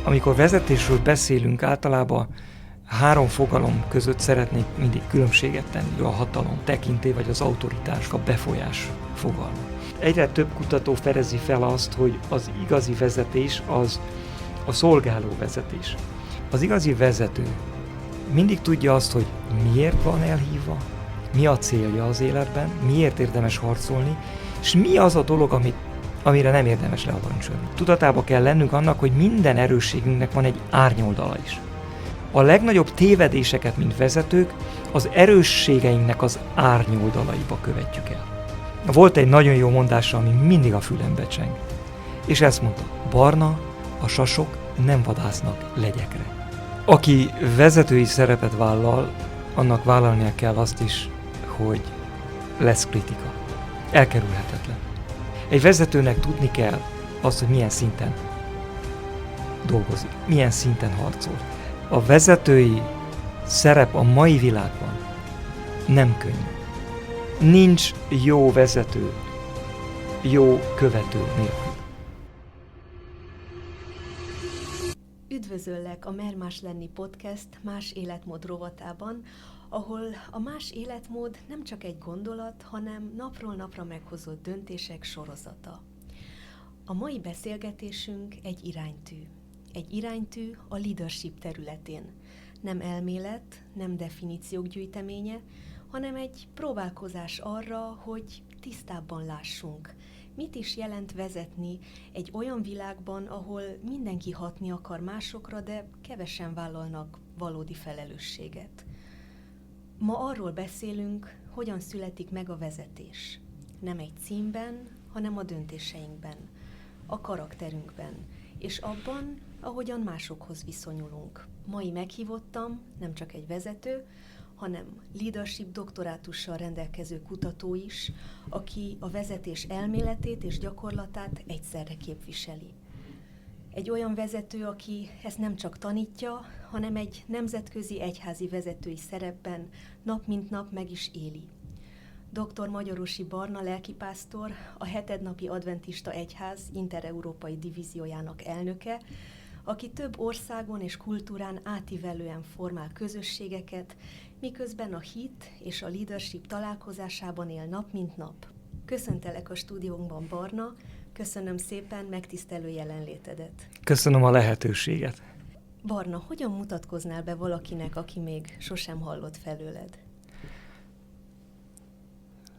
Amikor vezetésről beszélünk, általában 3 fogalom között szeretnék mindig különbséget tenni: a hatalom, tekintély vagy az autoritás, a befolyás fogalma. Egyre több kutató fedezi fel azt, hogy az igazi vezetés az a szolgáló vezetés. Az igazi vezető mindig tudja azt, hogy miért van elhívva, mi a célja az életben, miért érdemes harcolni, és mi az a dolog, amire nem érdemes lealancsolni. Tudatába kell lennünk annak, hogy minden erősségünknek van egy árnyoldala is. A legnagyobb tévedéseket, mint vezetők, az erősségeinknek az árnyoldalaiba követjük el. Volt egy nagyon jó mondása, ami mindig a fülembe cseng. És ezt mondta: barna, a sasok nem vadásznak legyekre. Aki vezetői szerepet vállal, annak vállalnia kell azt is, hogy lesz kritika. Elkerülhetetlen. Egy vezetőnek tudni kell azt, hogy milyen szinten dolgozik, milyen szinten harcol. A vezetői szerep a mai világban nem könnyű. Nincs jó vezető, jó követő nélkül. Üdvözöllek a Mer Más Lenni Podcast Más Életmód rovatában, ahol a más életmód nem csak egy gondolat, hanem napról napra meghozott döntések sorozata. A mai beszélgetésünk egy iránytű. Egy iránytű a leadership területén. Nem elmélet, nem definíciók gyűjteménye, hanem egy próbálkozás arra, hogy tisztábban lássunk. Mit is jelent vezetni egy olyan világban, ahol mindenki hatni akar másokra, de kevesen vállalnak valódi felelősséget. Ma arról beszélünk, hogyan születik meg a vezetés. Nem egy címben, hanem a döntéseinkben, a karakterünkben, és abban, ahogyan másokhoz viszonyulunk. Mai meghívottam nem csak egy vezető, hanem leadership doktorátussal rendelkező kutató is, aki a vezetés elméletét és gyakorlatát egyszerre képviseli. Egy olyan vezető, aki ezt nem csak tanítja, hanem egy nemzetközi egyházi vezetői szerepben nap mint nap meg is éli. Dr. Magyarosi Barna lelkipásztor, a Hetednapi Adventista Egyház intereurópai divíziójának elnöke, aki több országon és kultúrán átívelően formál közösségeket, miközben a hit és a leadership találkozásában él nap mint nap. Köszöntelek a stúdiónkban, Barna, köszönöm szépen megtisztelő jelenlétedet. Köszönöm a lehetőséget. Barna, hogyan mutatkoznál be valakinek, aki még sosem hallott felőled?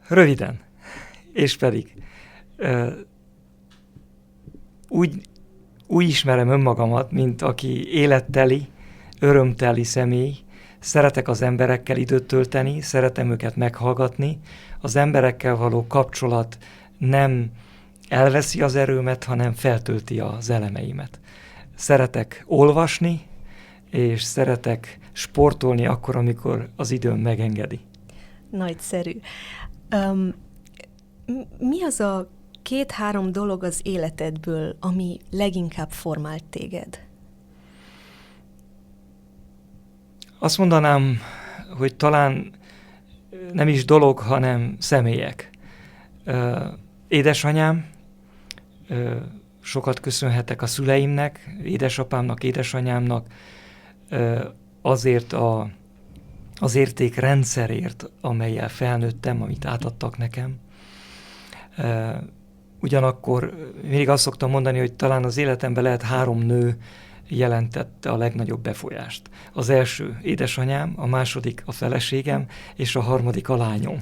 Röviden, és pedig úgy ismerem önmagamat, mint aki életteli, örömteli személy. Szeretek az emberekkel időt tölteni, szeretem őket meghallgatni. Az emberekkel való kapcsolat nem elveszi az erőmet, hanem feltölti az elemeimet. Szeretek olvasni, és szeretek sportolni akkor, amikor az időm megengedi. Nagyszerű. Mi az a 2-3 dolog az életedből, ami leginkább formált téged? Azt mondanám, hogy talán nem is dolog, hanem személyek. Édesanyám, sokat köszönhetek a szüleimnek, édesapámnak, édesanyámnak, azért az értékrendszerért, amellyel felnőttem, amit átadtak nekem. Ugyanakkor mindig azt szoktam mondani, hogy talán az életemben lehet 3 nő jelentette a legnagyobb befolyást. Az első édesanyám, a második a feleségem, és a harmadik a lányom.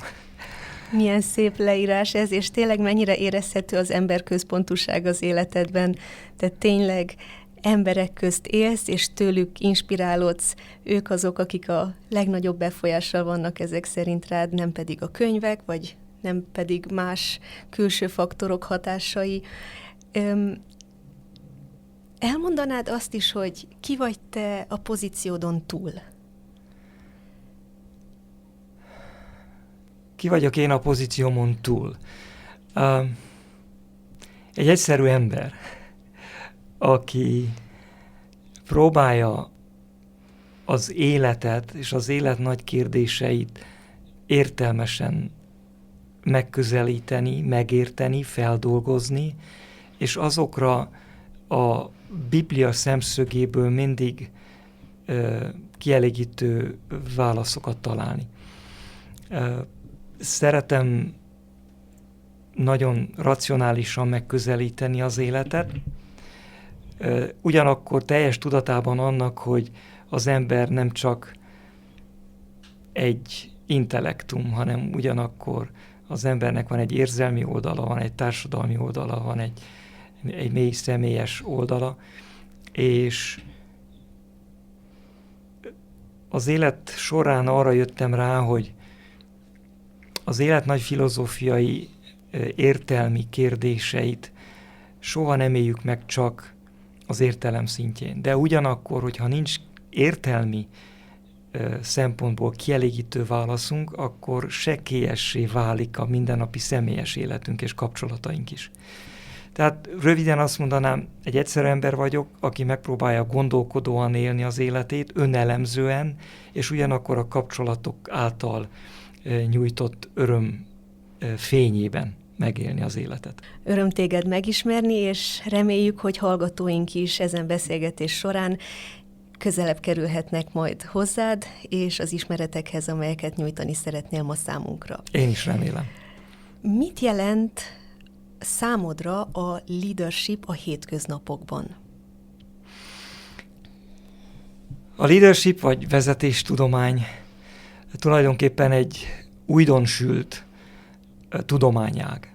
Milyen szép leírás ez, és tényleg mennyire érezhető az emberközpontúság az életedben. Te tényleg emberek közt élsz, és tőlük inspirálódsz. Ők azok, akik a legnagyobb befolyással vannak ezek szerint rád, nem pedig a könyvek, vagy nem pedig más külső faktorok hatásai. Elmondanád azt is, hogy ki vagy te a pozíciódon túl? Ki vagyok én a pozíciómon túl? Egy egyszerű ember, aki próbálja az életet és az élet nagy kérdéseit értelmesen megközelíteni, megérteni, feldolgozni, és azokra a Biblia szemszögéből mindig kielégítő válaszokat találni. Szeretem nagyon racionálisan megközelíteni az életet, ugyanakkor teljes tudatában annak, hogy az ember nem csak egy intellektum, hanem ugyanakkor az embernek van egy érzelmi oldala, van egy társadalmi oldala, van egy mély személyes oldala, és az élet során arra jöttem rá, hogy az élet nagy filozófiai értelmi kérdéseit soha nem éljük meg csak az értelem szintjén. De ugyanakkor, hogyha nincs értelmi szempontból kielégítő válaszunk, akkor sekélyessé válik a mindennapi személyes életünk és kapcsolataink is. Tehát röviden azt mondanám, egy egyszerű ember vagyok, aki megpróbálja gondolkodóan élni az életét, önelemzően, és ugyanakkor a kapcsolatok által nyújtott öröm fényében megélni az életet. Öröm téged megismerni, és reméljük, hogy hallgatóink is ezen beszélgetés során közelebb kerülhetnek majd hozzád, és az ismeretekhez, amelyeket nyújtani szeretnél ma számunkra. Én is remélem. Mit jelent számodra a leadership a hétköznapokban? A leadership vagy vezetéstudomány tulajdonképpen egy újdonsült tudományág.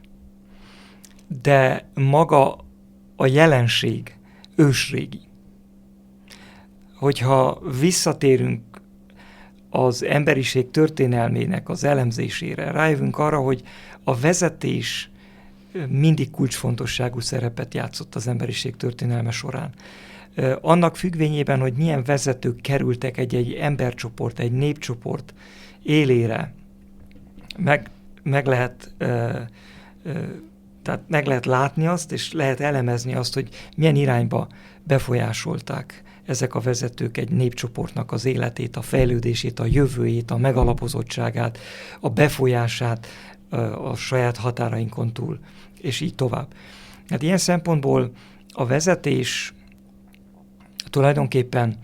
De maga a jelenség ősrégi. Hogyha visszatérünk az emberiség történelmének az elemzésére, rájövünk arra, hogy a vezetés mindig kulcsfontosságú szerepet játszott az emberiség történelme során. Annak függvényében, hogy milyen vezetők kerültek egy embercsoport, egy népcsoport élére, meg lehet látni azt, és lehet elemezni azt, hogy milyen irányba befolyásolták ezek a vezetők egy népcsoportnak az életét, a fejlődését, a jövőjét, a megalapozottságát, a befolyását a saját határainkon túl, és így tovább. Hát ilyen szempontból a vezetés tulajdonképpen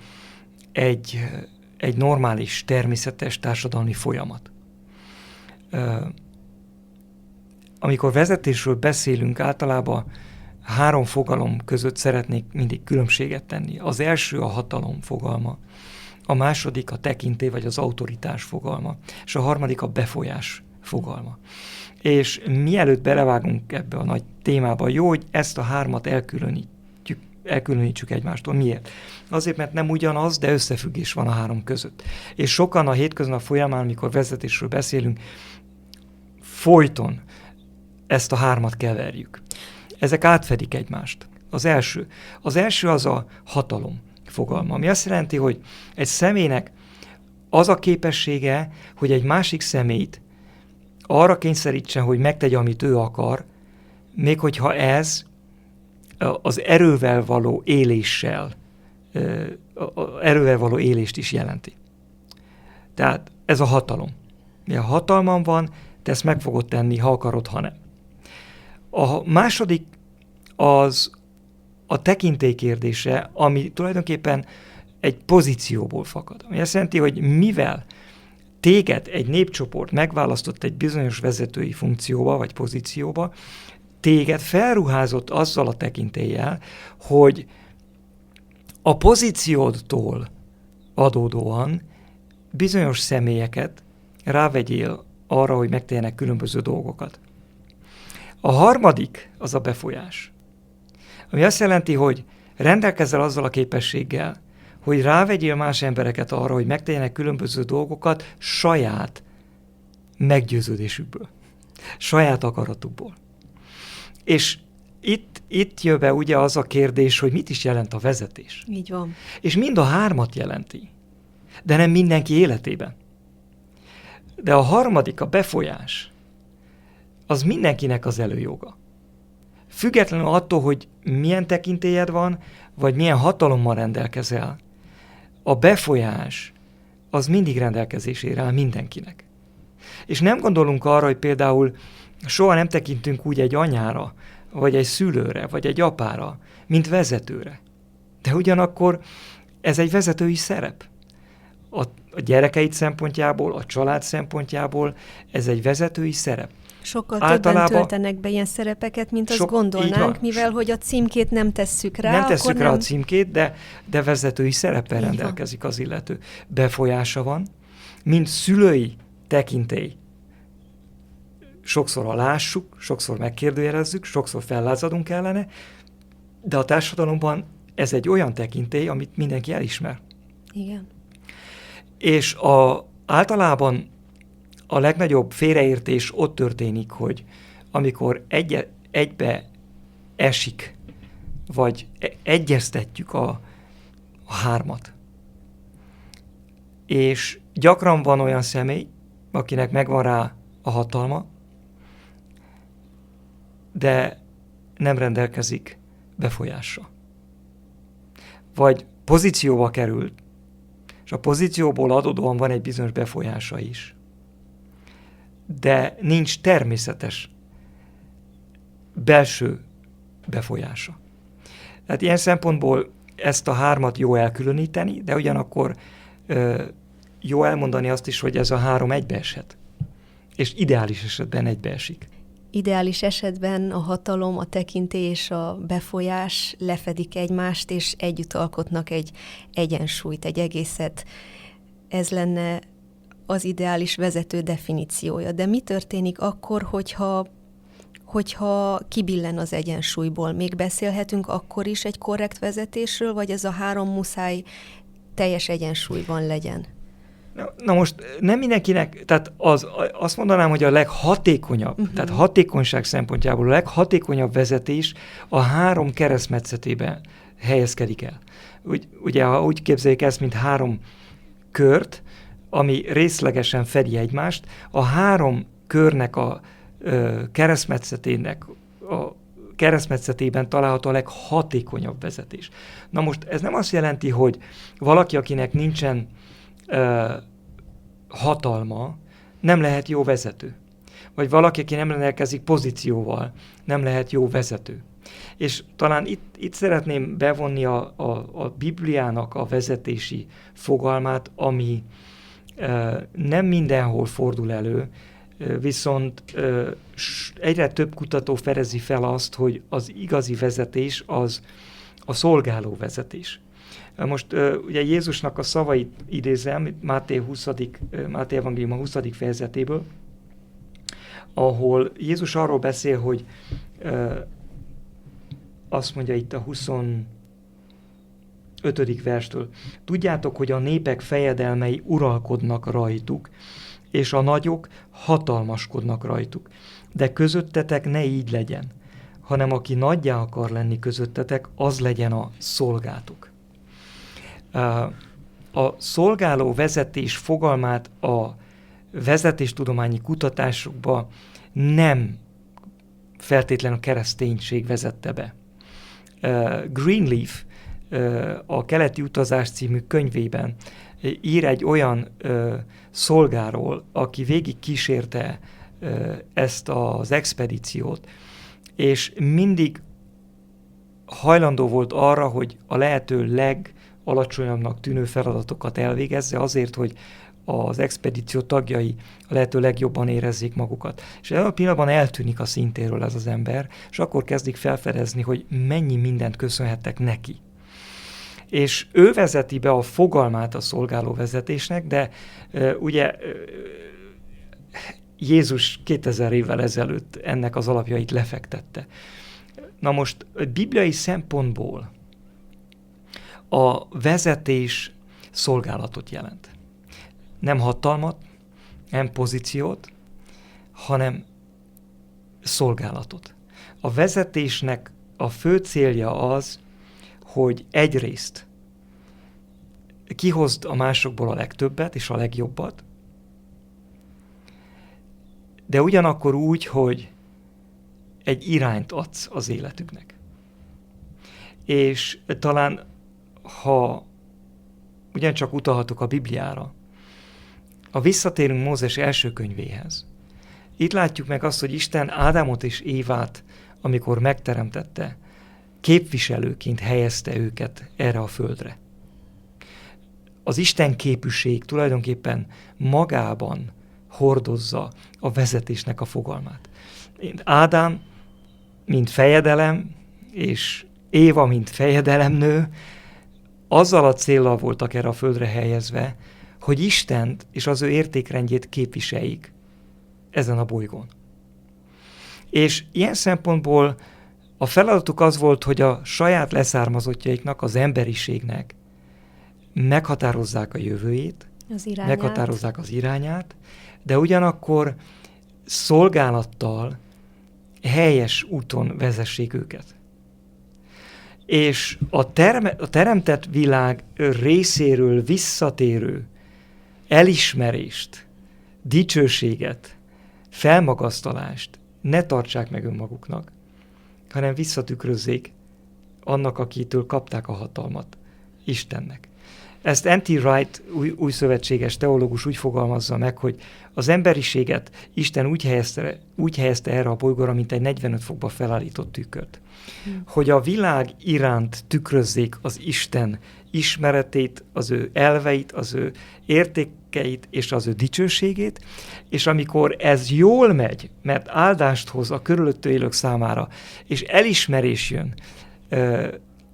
egy normális, természetes társadalmi folyamat. Amikor vezetésről beszélünk, általában 3 fogalom között szeretnék mindig különbséget tenni. Az első a hatalom fogalma, a második a tekintély vagy az autoritás fogalma, és a harmadik a befolyás fogalma. És mielőtt belevágunk ebbe a nagy témába, jó, hogy ezt a 3-at elkülönítsük egymástól. Miért? Azért, mert nem ugyanaz, de összefüggés van a 3 között. És sokan a hétköznap folyamán, amikor vezetésről beszélünk, folyton ezt a 3-at keverjük. Ezek átfedik egymást. Az első az a hatalom fogalma, ami azt jelenti, hogy egy személynek az a képessége, hogy egy másik személyt arra kényszerítsen, hogy megtegye, amit ő akar, még hogyha ez az erővel való élést is jelenti. Tehát ez a hatalom. Ha hatalmam van, te ezt meg fogod tenni, ha akarod, ha nem. A második az a tekintély kérdése, ami tulajdonképpen egy pozícióból fakad. Ami azt jelenti, hogy mivel téged egy népcsoport megválasztott egy bizonyos vezetői funkcióba vagy pozícióba, téged felruházott azzal a tekintéllyel, hogy a pozíciódtól adódóan bizonyos személyeket rávegyél arra, hogy megtegyenek különböző dolgokat. A harmadik az a befolyás, ami azt jelenti, hogy rendelkezel azzal a képességgel, hogy rávegyél más embereket arra, hogy megtegyenek különböző dolgokat saját meggyőződésükből, saját akaratukból. És itt jön be ugye az a kérdés, hogy mit is jelent a vezetés. Így van. És mind a 3-at jelenti, de nem mindenki életében. De a harmadik, a befolyás, az mindenkinek az előjoga. Függetlenül attól, hogy milyen tekintélyed van, vagy milyen hatalommal rendelkezel, a befolyás az mindig rendelkezésére áll mindenkinek. És nem gondolunk arra, hogy például soha nem tekintünk úgy egy anyára, vagy egy szülőre, vagy egy apára, mint vezetőre. De ugyanakkor ez egy vezetői szerep. A gyerekeid szempontjából, a család szempontjából ez egy vezetői szerep. Sokkal többen töltenek be ilyen szerepeket, mint azt gondolnánk, mivel hogy a címkét nem tesszük rá. Nem tesszük rá a címkét, de vezetői szereppel rendelkezik az illető. Befolyása van, mint szülői tekintély. Sokszor alássuk, sokszor megkérdőjelezzük, sokszor fellázadunk ellene, de a társadalomban ez egy olyan tekintély, amit mindenki elismer. Igen. És általában a legnagyobb félreértés ott történik, hogy amikor egybe esik, vagy egyeztetjük a hármat. És gyakran van olyan személy, akinek megvan rá a hatalma, de nem rendelkezik befolyással. Vagy pozícióba került, és a pozícióból adódóan van egy bizonyos befolyása is. De nincs természetes belső befolyása. Tehát ilyen szempontból ezt a hármat jó elkülöníteni, de ugyanakkor jó elmondani azt is, hogy ez a három egybeeshet. És ideális esetben egybeesik. Ideális esetben a hatalom, a tekintély és a befolyás lefedik egymást, és együtt alkotnak egy egyensúlyt, egy egészet. Ez lenne az ideális vezető definíciója. De mi történik akkor, hogyha kibillen az egyensúlyból? Még beszélhetünk akkor is egy korrekt vezetésről, vagy ez a három muszáj teljes egyensúlyban legyen? Na most nem mindenkinek, tehát azt mondanám, hogy a leghatékonyabb, tehát hatékonyság szempontjából a leghatékonyabb vezetés a három keresztmetszetében helyezkedik el. Ugye, ha úgy képzeljük ezt, mint három kört, ami részlegesen fedi egymást, a három körnek a keresztmetszetében található a leghatékonyabb vezetés. Na most ez nem azt jelenti, hogy valaki, akinek nincsen hatalma, nem lehet jó vezető. Vagy valaki, aki nem rendelkezik pozícióval, nem lehet jó vezető. És talán itt szeretném bevonni a Bibliának a vezetési fogalmát, ami nem mindenhol fordul elő, viszont egyre több kutató fedezi fel azt, hogy az igazi vezetés az a szolgáló vezetés. Most ugye Jézusnak a szavait idézem, Máté evangéliuma 20. fejezetéből, ahol Jézus arról beszél, hogy azt mondja itt a 25. verstől, tudjátok, hogy a népek fejedelmei uralkodnak rajtuk, és a nagyok hatalmaskodnak rajtuk. De közöttetek ne így legyen, hanem aki nagyjá akar lenni közöttetek, az legyen a szolgátok. A szolgáló vezetés fogalmát a vezetéstudományi kutatásokba nem feltétlenül a kereszténység vezette be. Greenleaf a Keleti utazás című könyvében ír egy olyan szolgáról, aki végig kísérte ezt az expedíciót, és mindig hajlandó volt arra, hogy a lehető legalacsonyabbnak tűnő feladatokat elvégezze azért, hogy az expedíció tagjai a lehető legjobban érezzék magukat. És ebben a pillanatban eltűnik a szintéről ez az ember, és akkor kezdik felfedezni, hogy mennyi mindent köszönhettek neki. És ő vezeti be a fogalmát a szolgáló vezetésnek, de ugye Jézus 2000 évvel ezelőtt ennek az alapjait lefektette. Na most bibliai szempontból a vezetés szolgálatot jelent. Nem hatalmat, nem pozíciót, hanem szolgálatot. A vezetésnek a fő célja az, hogy egyrészt kihozd a másokból a legtöbbet és a legjobbat, de ugyanakkor úgy, hogy egy irányt adsz az életüknek. És talán, ha ugyancsak utalhatok a Bibliára, ha visszatérünk Mózes első könyvéhez, itt látjuk meg azt, hogy Isten Ádámot és Évát, amikor megteremtette, képviselőként helyezte őket erre a földre. Az Isten képűség tulajdonképpen magában hordozza a vezetésnek a fogalmát. Ádám, mint fejedelem, és Éva, mint fejedelemnő, azzal a céllal voltak erre a földre helyezve, hogy Istent és az ő értékrendjét képviseljék ezen a bolygón. És ilyen szempontból a feladatuk az volt, hogy a saját leszármazottjaiknak, az emberiségnek meghatározzák a jövőjét, meghatározzák az irányát, de ugyanakkor szolgálattal helyes úton vezessék őket. És a teremtett világ részéről visszatérő elismerést, dicsőséget, felmagasztalást ne tartsák meg önmaguknak, hanem visszatükrözzék annak, akitől kapták a hatalmat, Istennek. Ezt N.T. Wright, új szövetséges teológus úgy fogalmazza meg, hogy az emberiséget Isten úgy helyezte erre a bolygóra, mint egy 45 fokba felállított tükröt. Hogy a világ iránt tükrözzék az Isten ismeretét, az ő elveit, az ő értékeit és az ő dicsőségét, és amikor ez jól megy, mert áldást hoz a körülöttő élők számára, és elismerés jön,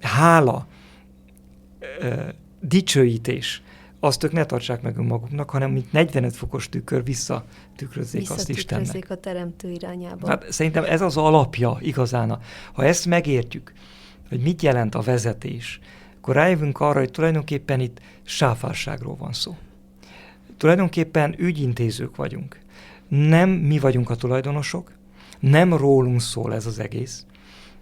hála, dicsőítés, azt ők ne tartsák meg önmaguknak, hanem mint 45 fokos tükör visszatükrözzék azt Istennek. A teremtő irányába. Hát szerintem ez az alapja igazán. Ha ezt megértjük, hogy mit jelent a vezetés, akkor rájövünk arra, hogy tulajdonképpen itt sáfárságról van szó. Tulajdonképpen ügyintézők vagyunk. Nem mi vagyunk a tulajdonosok, nem rólunk szól ez az egész,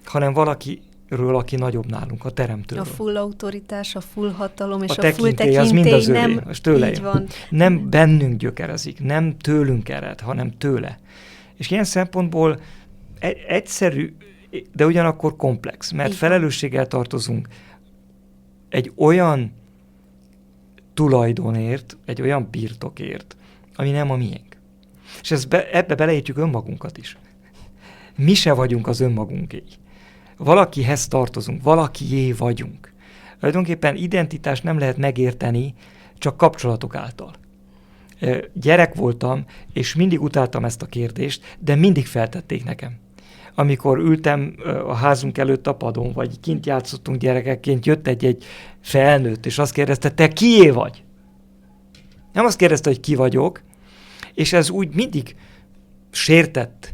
hanem valakiről, aki nagyobb nálunk, a teremtőről. A full autoritás, a full hatalom és a full tekintély az mind az övé, most tőle így van. Nem bennünk gyökerezik, nem tőlünk ered, hanem tőle. És ilyen szempontból egyszerű, de ugyanakkor komplex, mert felelősséggel tartozunk egy olyan tulajdonért, egy olyan birtokért, ami nem a miénk. És ebbe beleértjük önmagunkat is. Mi se vagyunk az önmagunké. Valakihez tartozunk, valakié vagyunk. Tulajdonképpen identitást nem lehet megérteni csak kapcsolatok által. Gyerek voltam, és mindig utáltam ezt a kérdést, de mindig feltették nekem. Amikor ültem a házunk előtt a padon, vagy kint játszottunk gyerekekként, jött egy felnőtt, és azt kérdezte, te kié vagy? Nem azt kérdezte, hogy ki vagyok, és ez úgy mindig sértett,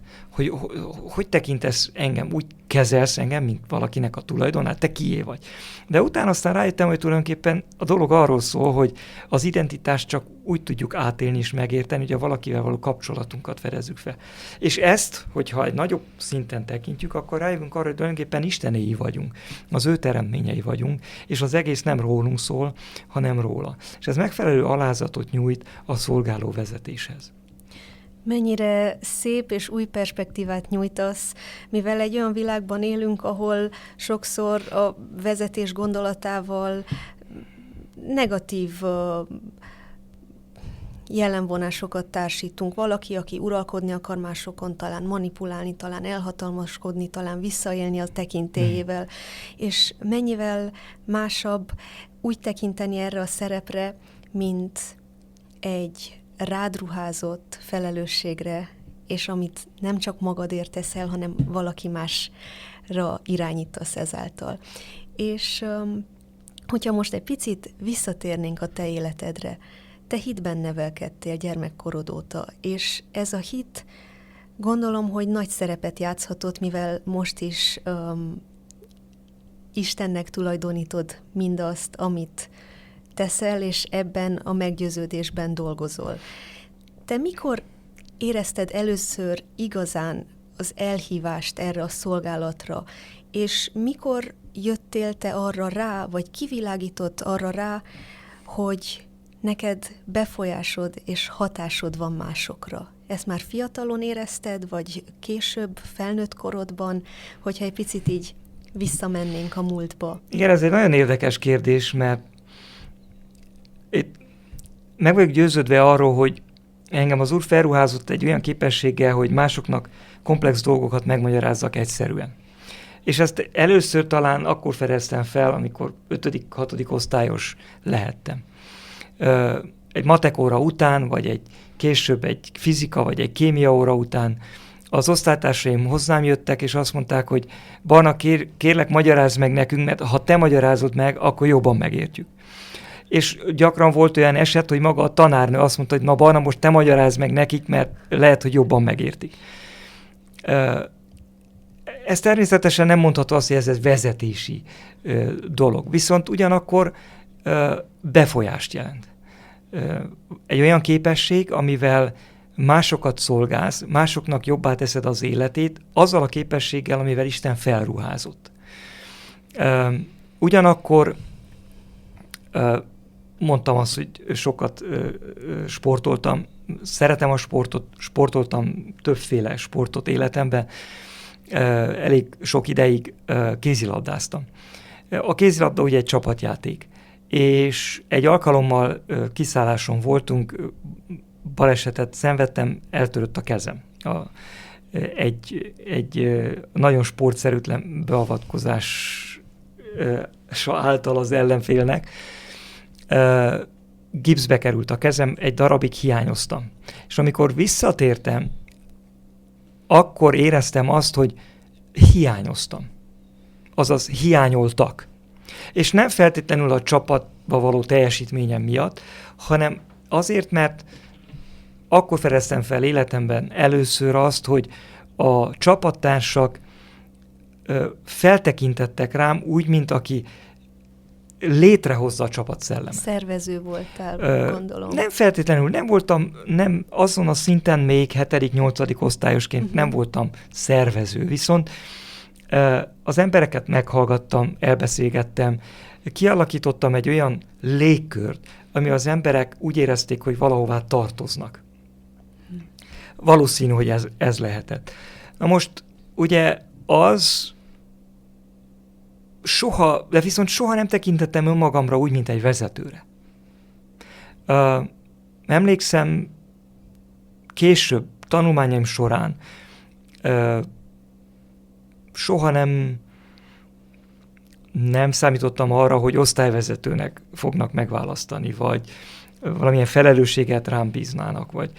hogy tekintesz engem, úgy kezelsz engem, mint valakinek a tulajdonát, te kié vagy. De utána aztán rájöttem, hogy tulajdonképpen a dolog arról szól, hogy az identitást csak úgy tudjuk átélni és megérteni, hogy a valakivel való kapcsolatunkat fedezzük fel. És ezt, hogyha egy nagyobb szinten tekintjük, akkor rájövünk arra, hogy tulajdonképpen istenéi vagyunk, az ő teremtményei vagyunk, és az egész nem rólunk szól, hanem róla. És ez megfelelő alázatot nyújt a szolgáló vezetéshez. Mennyire szép és új perspektívát nyújtasz, mivel egy olyan világban élünk, ahol sokszor a vezetés gondolatával negatív jellemvonásokat társítunk. Valaki, aki uralkodni akar másokon, talán manipulálni, talán elhatalmaskodni, talán visszaélni a tekintélyével. És mennyivel másabb úgy tekinteni erre a szerepre, mint egy rád ruházott felelősségre, és amit nem csak magadért teszel, hanem valaki másra irányítasz ezáltal. És hogyha most egy picit visszatérnénk a te életedre, te hitben nevelkedtél gyermekkorod óta, és ez a hit gondolom, hogy nagy szerepet játszhatott, mivel most is Istennek tulajdonítod mindazt, amit teszel, és ebben a meggyőződésben dolgozol. Te mikor érezted először igazán az elhívást erre a szolgálatra, és mikor jöttél te arra rá, vagy kivilágított arra rá, hogy neked befolyásod és hatásod van másokra? Ezt már fiatalon érezted, vagy később, felnőtt korodban, hogyha egy picit így visszamennénk a múltba? Igen, ez egy nagyon érdekes kérdés, mert itt meg vagyok győződve arról, hogy engem az Úr felruházott egy olyan képességgel, hogy másoknak komplex dolgokat megmagyarázzak egyszerűen. És ezt először talán akkor fedeztem fel, amikor 5.-6. osztályos lehettem. Egy matek óra után, vagy később egy fizika, vagy egy kémia óra után az osztálytársaim hozzám jöttek, és azt mondták, hogy Barna, kérlek, magyarázd meg nekünk, mert ha te magyarázod meg, akkor jobban megértjük. És gyakran volt olyan eset, hogy maga a tanárnő azt mondta, hogy na Barna, most te magyarázd meg nekik, mert lehet, hogy jobban megértik. Ez természetesen nem mondható azt, hogy ez vezetési dolog. Viszont ugyanakkor befolyást jelent. Egy olyan képesség, amivel másokat szolgálsz, másoknak jobbá teszed az életét, azzal a képességgel, amivel Isten felruházott. Ugyanakkor mondtam azt, hogy sokat sportoltam, szeretem a sportot, sportoltam többféle sportot életemben, elég sok ideig kézilabdáztam. A kézilabda ugye egy csapatjáték, és egy alkalommal kiszálláson voltunk, balesetet szenvedtem, eltörött a kezem. Egy nagyon sportszerűtlen beavatkozás által az ellenfélnek gipszbe került a kezem, egy darabig hiányoztam. És amikor visszatértem, akkor éreztem azt, hogy hiányoztam. Azaz hiányoltak. És nem feltétlenül a csapatba való teljesítményem miatt, hanem azért, mert akkor fedeztem fel életemben először azt, hogy a csapattársak feltekintettek rám úgy, mint aki létrehozza a csapatszellemet. Szervező voltál, gondolom. Nem feltétlenül, nem azon a szinten még 7.-8. osztályosként nem voltam szervező, viszont az embereket meghallgattam, elbeszélgettem, kialakítottam egy olyan légkört, ami az emberek úgy érezték, hogy valahová tartoznak. Valószínű, hogy ez lehetett. Na most ugye de viszont soha nem tekintettem önmagamra úgy, mint egy vezetőre. Emlékszem, később, tanulmányaim során soha nem számítottam arra, hogy osztályvezetőnek fognak megválasztani, vagy valamilyen felelősséget rám bíznának, vagy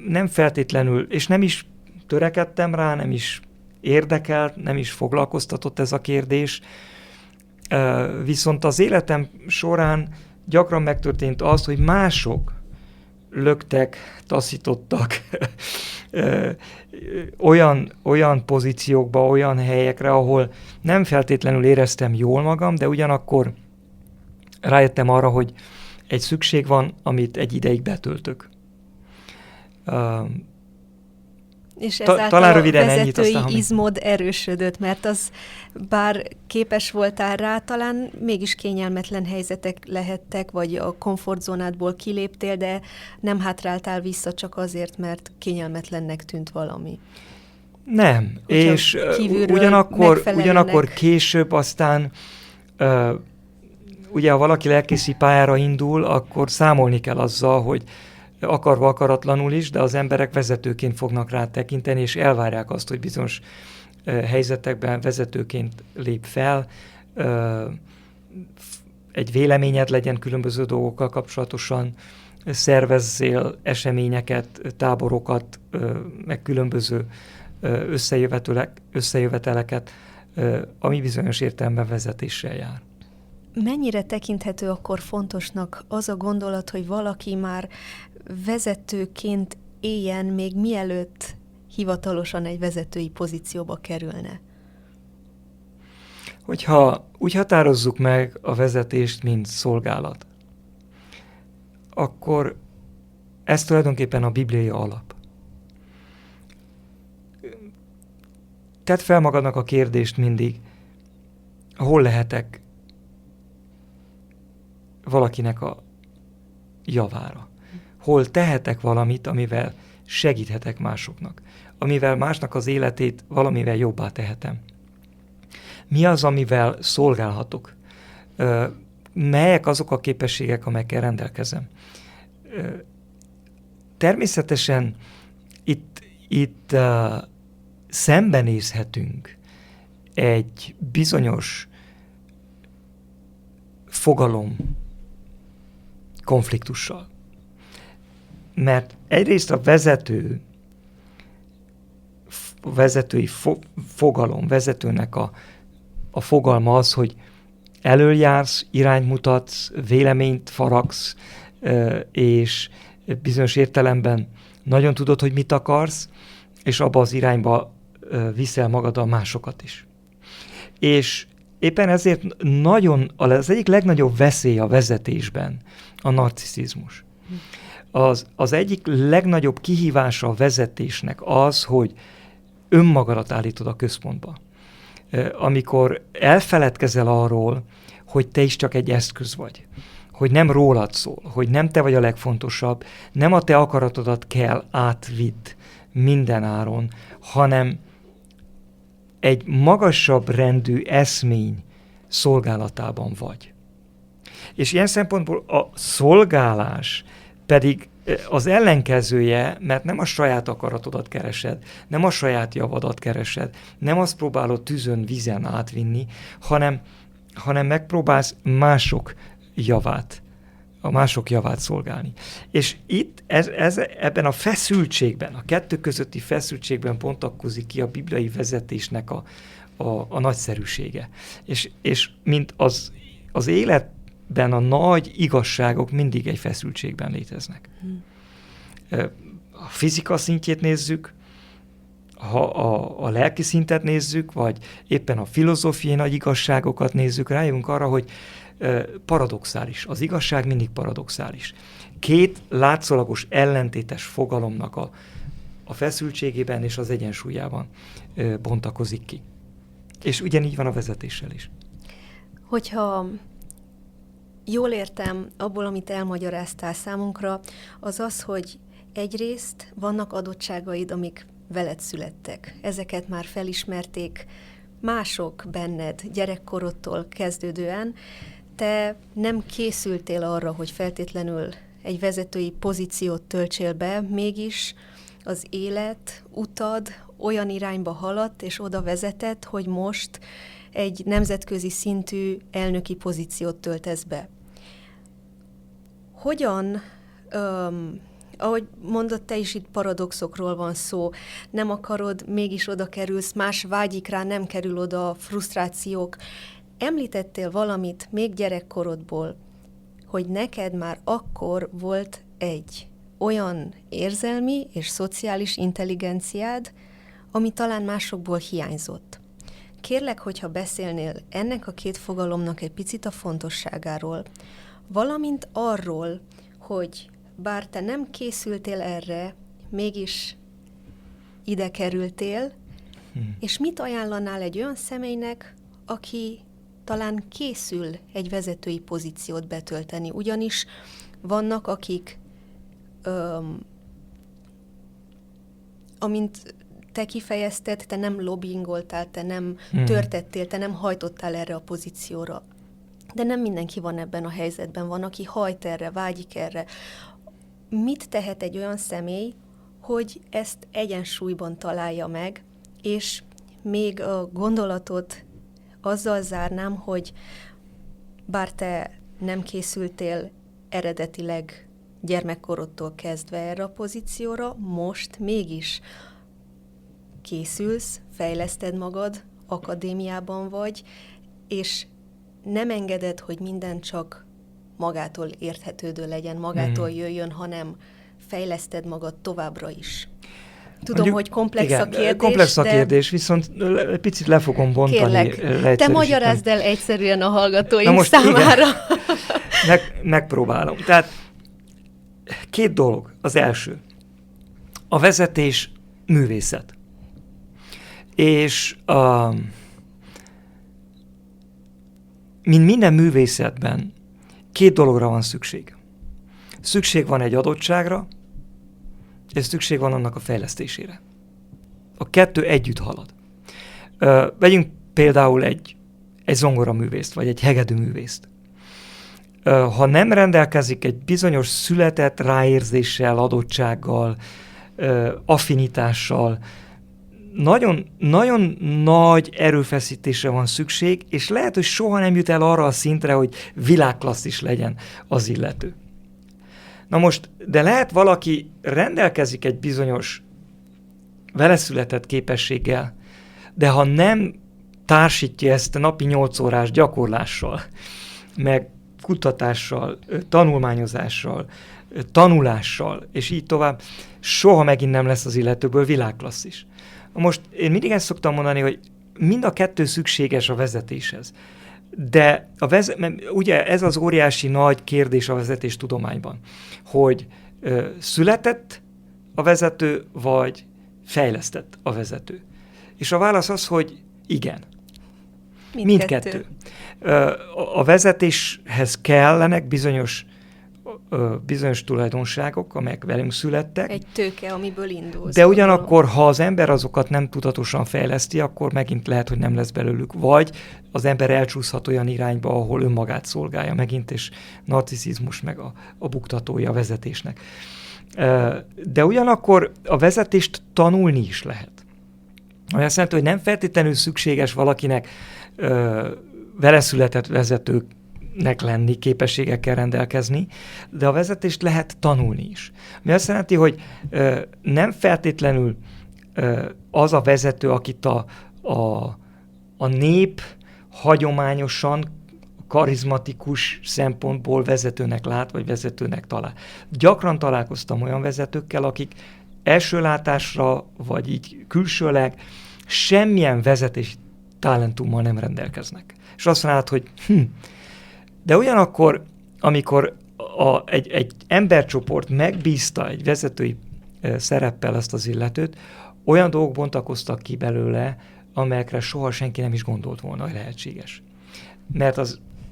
nem feltétlenül, és nem is törekedtem rá, nem is érdekelt, nem is foglalkoztatott ez a kérdés. Viszont az életem során gyakran megtörtént az, hogy mások löktek, taszítottak olyan pozíciókba, olyan helyekre, ahol nem feltétlenül éreztem jól magam, de ugyanakkor rájöttem arra, hogy egy szükség van, amit egy ideig betöltök. És ezáltal talán röviden a ennyit, vezetői izmod erősödött, mert az bár képes voltál rá, talán mégis kényelmetlen helyzetek lehettek, vagy a komfortzónádból kiléptél, de nem hátráltál vissza csak azért, mert kényelmetlennek tűnt valami. Nem, hogyha és ugyanakkor később aztán ugye ha valaki lelkészi pályára indul, akkor számolni kell azzal, hogy akarva akaratlanul is, de az emberek vezetőként fognak rá tekinteni, és elvárják azt, hogy bizonyos helyzetekben vezetőként lép fel, egy véleményed legyen különböző dolgokkal kapcsolatosan, szervezzél eseményeket, táborokat, meg különböző összejöveteleket, ami bizonyos értelemben vezetéssel jár. Mennyire tekinthető akkor fontosnak az a gondolat, hogy valaki már vezetőként éljen, még mielőtt hivatalosan egy vezetői pozícióba kerülne? Hogyha úgy határozzuk meg a vezetést, mint szolgálat, akkor ez tulajdonképpen a bibliai alap. Tedd fel magadnak a kérdést mindig, hol lehetek valakinek a javára. Hol tehetek valamit, amivel segíthetek másoknak. Amivel másnak az életét valamivel jobbá tehetem. Mi az, amivel szolgálhatok? Melyek azok a képességek, amelyekkel rendelkezem? Természetesen itt szembenézhetünk egy bizonyos fogalom konfliktussal. Mert egyrészt a vezetői fogalom, vezetőnek a fogalma az, hogy elöljársz, irányt mutatsz, véleményt faragsz, és bizonyos értelemben nagyon tudod, hogy mit akarsz, és abba az irányba viszel magaddal másokat is. És éppen ezért az egyik legnagyobb veszély a vezetésben a narciszizmus. Az egyik legnagyobb kihívása a vezetésnek az, hogy önmagadat állítod a központba. Amikor elfeledkezel arról, hogy te is csak egy eszköz vagy, hogy nem rólad szól, hogy nem te vagy a legfontosabb, nem a te akaratodat kell átvidd minden áron, hanem egy magasabb rendű eszmény szolgálatában vagy. És ilyen szempontból a szolgálás pedig az ellenkezője, mert nem a saját akaratodat keresed, nem a saját javadat keresed, nem azt próbálod tűzön, vízen átvinni, hanem megpróbálsz mások javát szolgálni. És itt ebben a feszültségben, a kettő közötti feszültségben bontakozik ki a bibliai vezetésnek a nagyszerűsége. És mint az életben a nagy igazságok mindig egy feszültségben léteznek. A fizika szintjét nézzük, ha a lelki szintet nézzük, vagy éppen a filozófiai nagy igazságokat nézzük, rájövünk arra, hogy paradoxális. Az igazság mindig paradoxális. Két látszólagos ellentétes fogalomnak a feszültségében és az egyensúlyában bontakozik ki. És ugyanígy van a vezetéssel is. Hogyha jól értem abból, amit elmagyaráztál számunkra, az az, hogy egyrészt vannak adottságaid, amik veled születtek. Ezeket már felismerték mások benned gyerekkorodtól kezdődően. Te nem készültél arra, hogy feltétlenül egy vezetői pozíciót töltsél be, mégis az élet, utad olyan irányba haladt és oda vezetett, hogy most egy nemzetközi szintű elnöki pozíciót töltesz be. Hogyan, ahogy mondod, te is itt paradoxokról van szó, nem akarod, mégis oda kerülsz, más vágyik rá, nem kerül oda, frusztrációk. Említettél valamit még gyerekkorodból, hogy neked már akkor volt egy olyan érzelmi és szociális intelligenciád, ami talán másokból hiányzott. Kérlek, hogyha beszélnél ennek a két fogalomnak egy picit a fontosságáról, valamint arról, hogy bár te nem készültél erre, mégis ide kerültél, és mit ajánlanál egy olyan személynek, aki talán készül egy vezetői pozíciót betölteni, ugyanis vannak, akik, amint te kifejezted, te nem lobbyingoltál, te nem törtettél, te nem hajtottál erre a pozícióra. De nem mindenki van ebben a helyzetben, van, aki hajt erre, vágyik erre. Mit tehet egy olyan személy, hogy ezt egyensúlyban találja meg, és még a gondolatot azzal zárnám, hogy bár te nem készültél eredetileg gyermekkorodtól kezdve erre a pozícióra, most mégis készülsz, fejleszted magad, akadémiában vagy, és nem engeded, hogy minden csak magától érthetődő legyen, magától jöjjön, hanem fejleszted magad továbbra is. Tudom, hogy komplex a kérdés, komplex a kérdés, viszont egy picit le fogom bontani. Kérlek, te magyarázd el egyszerűen a hallgatóink számára. Megpróbálom. Tehát két dolog. Az első. A vezetés művészet. És mint minden művészetben két dologra van szükség. Szükség van egy adottságra, és szükség van annak a fejlesztésére. A kettő együtt halad. Vegyünk például egy zongoraművészt, vagy egy hegedűművészt. Ha nem rendelkezik egy bizonyos született ráérzéssel, adottsággal, affinitással, nagyon, nagyon nagy erőfeszítésre van szükség, és lehet, hogy soha nem jut el arra a szintre, hogy világklasszis legyen az illető. Na most, de lehet valaki rendelkezik egy bizonyos veleszületett képességgel, de ha nem társítja ezt a napi 8 órás gyakorlással, meg kutatással, tanulmányozással, tanulással, és így tovább, soha megint nem lesz az illetőből világklasszis. Most én mindig ezt szoktam mondani, hogy mind a kettő szükséges a vezetéshez. De ugye ez az óriási nagy kérdés a vezetés tudományban, hogy született a vezető, vagy fejlesztett a vezető. És a válasz az, hogy igen. Mindkettő. A vezetéshez kellenek bizonyos tulajdonságok, amelyek velünk születtek. Egy tőke, amiből indul. De ugyanakkor, ha az ember azokat nem tudatosan fejleszti, akkor megint lehet, hogy nem lesz belőlük. Vagy az ember elcsúszhat olyan irányba, ahol önmagát szolgálja megint, és narciszizmus meg a buktatója a vezetésnek. De ugyanakkor a vezetést tanulni is lehet. Ami azt jelenti, hogy nem feltétlenül szükséges valakinek veleszületett vezetőnek lenni, képességekkel rendelkezni, de a vezetést lehet tanulni is. Ami azt jelenti, hogy nem feltétlenül az a vezető, akit a nép hagyományosan karizmatikus szempontból vezetőnek lát, vagy vezetőnek talál. Gyakran találkoztam olyan vezetőkkel, akik első látásra, vagy így külsőleg semmilyen vezetési talentummal nem rendelkeznek. És azt mondod, hogy de ugyanakkor, amikor egy embercsoport megbízta egy vezetői szereppel ezt az illetőt, olyan dolgok bontakoztak ki belőle, amelyekre soha senki nem is gondolt volna, hogy lehetséges. Mert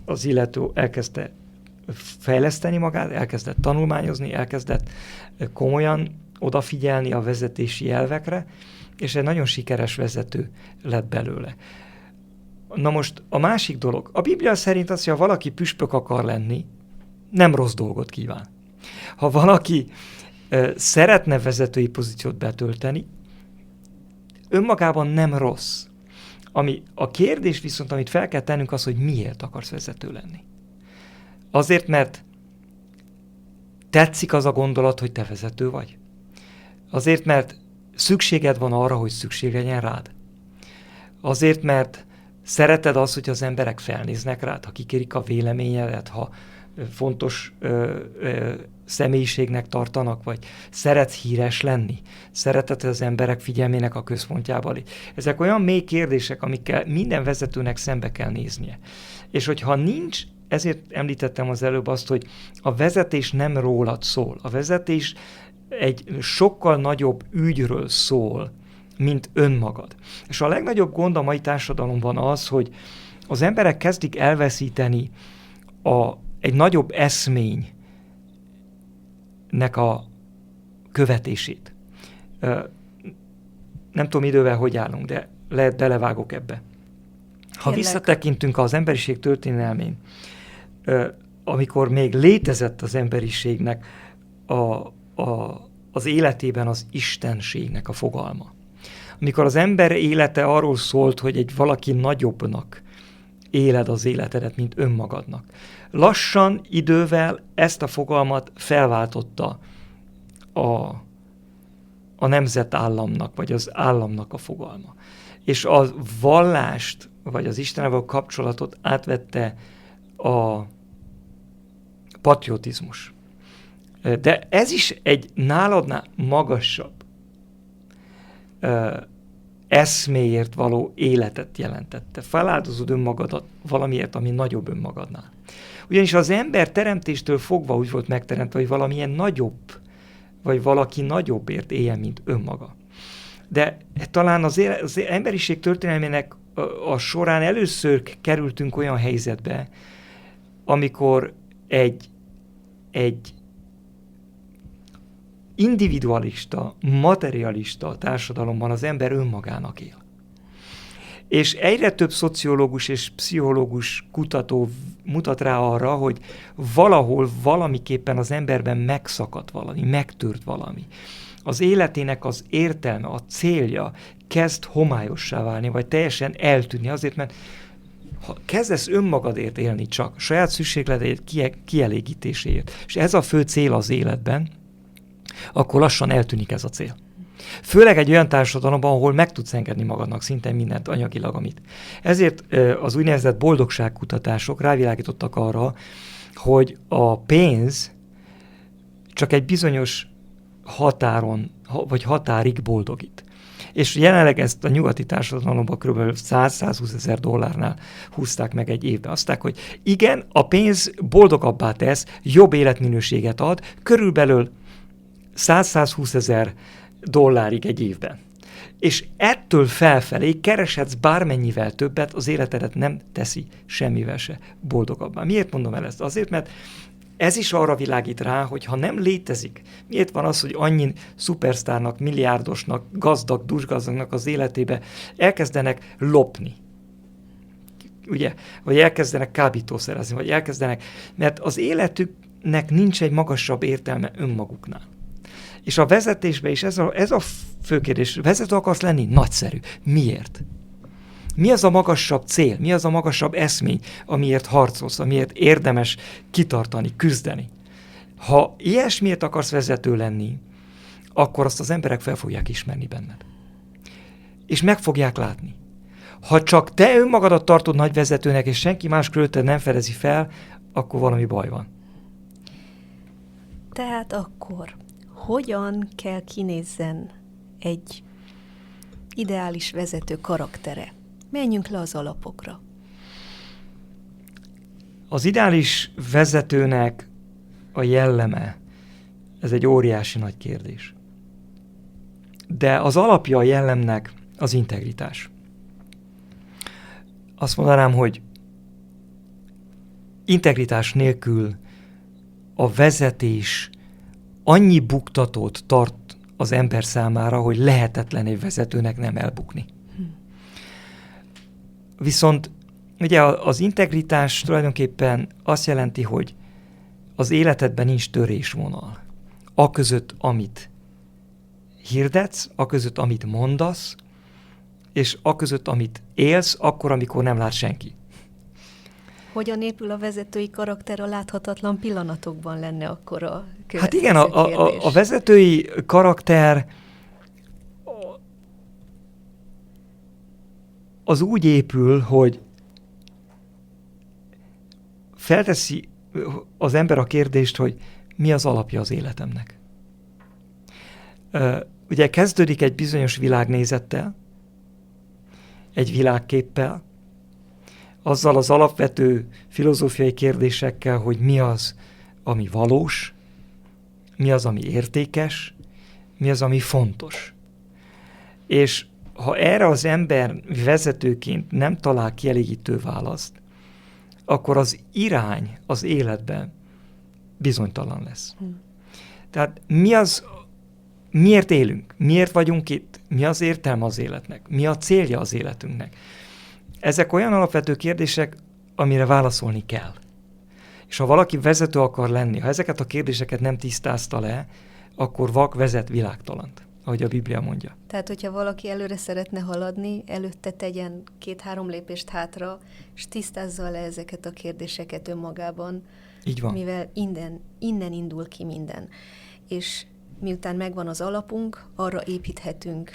az illető elkezdte fejleszteni magát, elkezdett tanulmányozni, elkezdett komolyan odafigyelni a vezetési elvekre, és egy nagyon sikeres vezető lett belőle. Na most a másik dolog. A Biblia szerint az, hogy ha valaki püspök akar lenni, nem rossz dolgot kíván. Ha valaki szeretne vezetői pozíciót betölteni, önmagában nem rossz. A kérdés viszont, amit fel kell tennünk, az, hogy miért akarsz vezető lenni. Azért, mert tetszik az a gondolat, hogy te vezető vagy. Azért, mert szükséged van arra, hogy szükség legyen rád. Azért, mert szereted azt, hogy az emberek felnéznek rád, ha kikérik a véleményedet, ha fontos személyiségnek tartanak, vagy szeretsz híres lenni, szereted, hogy az emberek figyelmének a központjába légy. Ezek olyan mély kérdések, amikkel minden vezetőnek szembe kell néznie. És hogyha nincs, ezért említettem az előbb azt, hogy a vezetés nem rólad szól. A vezetés egy sokkal nagyobb ügyről szól, mint önmagad. És a legnagyobb gond a mai társadalomban az, hogy az emberek kezdik elveszíteni egy nagyobb eszménynek a követését. Nem tudom idővel, hogy állunk, de lehet belevágok ebbe. Ha visszatekintünk az emberiség történelmén, amikor még létezett az emberiségnek az életében az istenségnek a fogalma. Amikor az ember élete arról szólt, hogy valaki nagyobbnak éled az életedet, mint önmagadnak. Lassan, idővel ezt a fogalmat felváltotta a nemzetállamnak, vagy az államnak a fogalma. És a vallást, vagy az Istennel való kapcsolatot átvette a patriotizmus. De ez is egy náladnál magasabb eszméért való életet jelentette. Feláldozod önmagadat valamiért, ami nagyobb önmagadnál. Ugyanis az ember teremtéstől fogva úgy volt megteremtve, hogy valamilyen nagyobb, vagy valaki nagyobbért éljen, mint önmaga. De talán az emberiség történelmének a során először kerültünk olyan helyzetbe, amikor egy individualista, materialista társadalomban az ember önmagának él. És egyre több szociológus és pszichológus kutató mutat rá arra, hogy valahol valamiképpen az emberben megszakadt valami, megtört valami. Az életének az értelme, a célja kezd homályossá válni, vagy teljesen eltűnni azért, mert ha kezdesz önmagadért élni csak, saját szükségleteid kielégítéséért, és ez a fő cél az életben, akkor lassan eltűnik ez a cél. Főleg egy olyan társadalomban, ahol meg tudsz engedni magadnak szinte mindent anyagilag, amit. Ezért az úgynevezett boldogságkutatások rávilágítottak arra, hogy a pénz csak egy bizonyos határon, vagy határig boldogít. És jelenleg ezt a nyugati társadalomban kb. 100-120 ezer dollárnál húzták meg egy évben. Aztán, hogy igen, a pénz boldogabbá tesz, jobb életminőséget ad, körülbelül 100-120 ezer dollárig egy évben. És ettől felfelé kereshetsz bármennyivel többet, az életedet nem teszi semmivel se boldogabbá. Miért mondom el ezt? Azért, mert ez is arra világít rá, hogy ha nem létezik, miért van az, hogy annyi szupersztárnak, milliárdosnak, gazdag, dusgazdagnak az életébe elkezdenek lopni. Ugye? Vagy elkezdenek kábítószerezni, vagy elkezdenek, mert az életüknek nincs egy magasabb értelme önmaguknál. És a vezetésben is ez a fő kérdés. Vezető akarsz lenni? Nagyszerű. Miért? Mi az a magasabb cél? Mi az a magasabb eszmény, amiért harcolsz, amiért érdemes kitartani, küzdeni? Ha ilyesmiért akarsz vezető lenni, akkor azt az emberek fel fogják ismerni benned. És meg fogják látni. Ha csak te önmagadat tartod nagy vezetőnek, és senki más körülötted nem fedezi fel, akkor valami baj van. Tehát akkor hogyan kell kinézzen egy ideális vezető karaktere? Menjünk le az alapokra. Az ideális vezetőnek a jelleme, ez egy óriási nagy kérdés. De az alapja a jellemnek az integritás. Azt mondanám, hogy integritás nélkül a vezetés annyi buktatót tart az ember számára, hogy lehetetlen egy vezetőnek nem elbukni. Viszont ugye az integritás tulajdonképpen azt jelenti, hogy az életedben nincs törésvonal. Aközött, amit hirdetsz, aközött, amit mondasz, és aközött, amit élsz, akkor, amikor nem lát senki. Hogyan épül a vezetői karakter a láthatatlan pillanatokban lenne akkor a következő Hát igen, kérdés. a vezetői karakter az úgy épül, hogy felteszi az ember a kérdést, hogy mi az alapja az életemnek. Ugye kezdődik egy bizonyos világnézettel, egy világképpel, azzal az alapvető filozófiai kérdésekkel, hogy mi az, ami valós, mi az, ami értékes, mi az, ami fontos. És ha erre az ember vezetőként nem talál kielégítő választ, akkor az irány az életben bizonytalan lesz. Tehát miért élünk? Miért vagyunk itt? Mi az értelme az életnek? Mi a célja az életünknek? Ezek olyan alapvető kérdések, amire válaszolni kell. És ha valaki vezető akar lenni, ha ezeket a kérdéseket nem tisztázta le, akkor vak vezet világtalant, ahogy a Biblia mondja. Tehát, hogyha valaki előre szeretne haladni, előtte tegyen 2-3 lépést hátra, és tisztázza le ezeket a kérdéseket önmagában. Így van. Mivel innen indul ki minden. És miután megvan az alapunk, arra építhetünk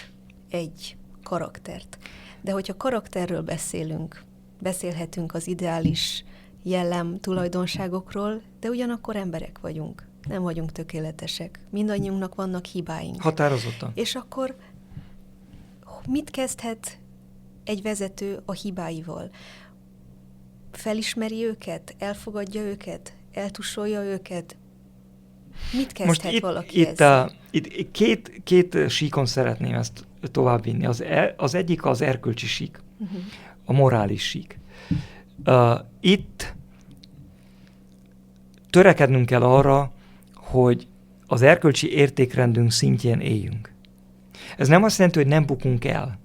egy karaktert. De hogyha karakterről beszélhetünk az ideális jellem tulajdonságokról, de ugyanakkor emberek vagyunk. Nem vagyunk tökéletesek. Mindannyiunknak vannak hibáink. Határozottan. És akkor mit kezdhet egy vezető a hibáival? Felismeri őket? Elfogadja őket? Eltusolja őket? Mit kezdhet most valaki ezzel? Itt két síkon szeretném ezt továbbvinni. Az egyik az erkölcsi sík, a morális sík. Itt törekednünk kell arra, hogy az erkölcsi értékrendünk szintjén éljünk. Ez nem azt jelenti, hogy nem bukunk el,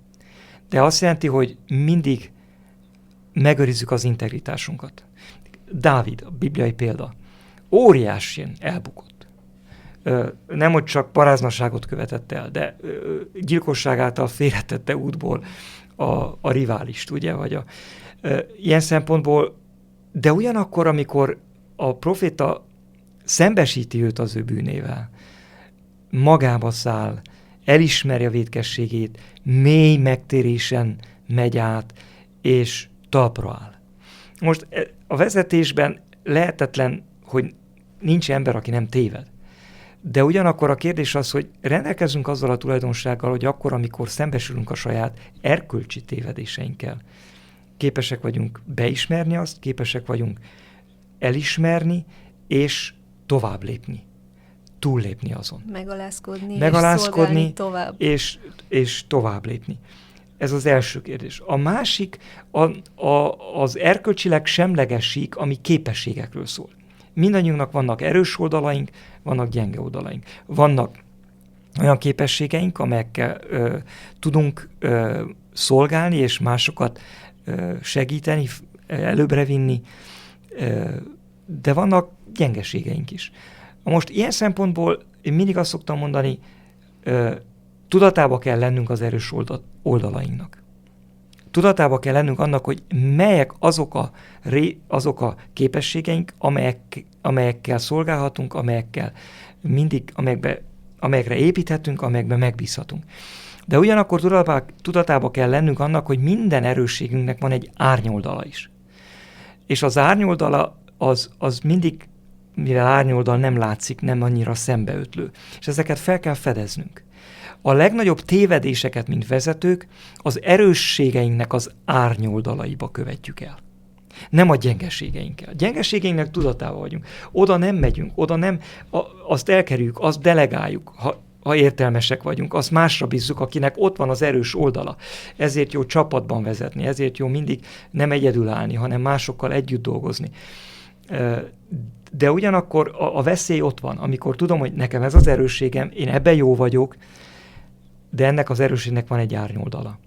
de azt jelenti, hogy mindig megőrizzük az integritásunkat. Dávid, a bibliai példa, óriásin elbukott. Nem, hogy csak paráznaságot követett el, de gyilkosság által félretette útból a riválist, ugye? Vagy ilyen szempontból, de ugyanakkor, amikor a proféta szembesíti őt az ő bűnével, magába száll, elismeri a vétkességét, mély megtérésen megy át, és talpra áll. Most a vezetésben lehetetlen, hogy nincs ember, aki nem téved. De ugyanakkor a kérdés az, hogy rendelkezünk azzal a tulajdonsággal, hogy akkor, amikor szembesülünk a saját erkölcsi tévedéseinkkel, képesek vagyunk beismerni azt, képesek vagyunk elismerni, és tovább lépni. Túllépni azon. Megalázkodni tovább. És tovább lépni. Ez az első kérdés. A másik az erkölcsileg semleges sík, ami képességekről szól. Mindannyiunknak vannak erős oldalaink, vannak gyenge oldalaink. Vannak olyan képességeink, amelyekkel tudunk szolgálni, és másokat segíteni, előbbre vinni, de vannak gyengeségeink is. Most ilyen szempontból én mindig azt szoktam mondani, tudatába kell lennünk az erős oldalainknak. Tudatába kell lennünk annak, hogy melyek azok a képességeink, amelyekkel szolgálhatunk, amelyekre építhetünk, amelyekben megbízhatunk. De ugyanakkor tudatába kell lennünk annak, hogy minden erősségünknek van egy árnyoldala is. És az árnyoldala az mindig, mivel árnyoldal nem látszik, nem annyira szembeötlő. És ezeket fel kell fedeznünk. A legnagyobb tévedéseket, mint vezetők, az erősségeinknek az árnyoldalaiba követjük el. Nem a gyengeségeinkkel. A gyengeségeinknek tudatában vagyunk. Oda nem megyünk, azt elkerüljük, azt delegáljuk, ha értelmesek vagyunk, azt másra bízzuk, akinek ott van az erős oldala. Ezért jó csapatban vezetni, ezért jó mindig nem egyedül állni, hanem másokkal együtt dolgozni. De ugyanakkor a veszély ott van, amikor tudom, hogy nekem ez az erősségem, én ebben jó vagyok, de ennek az erősségnek van egy árnyoldala.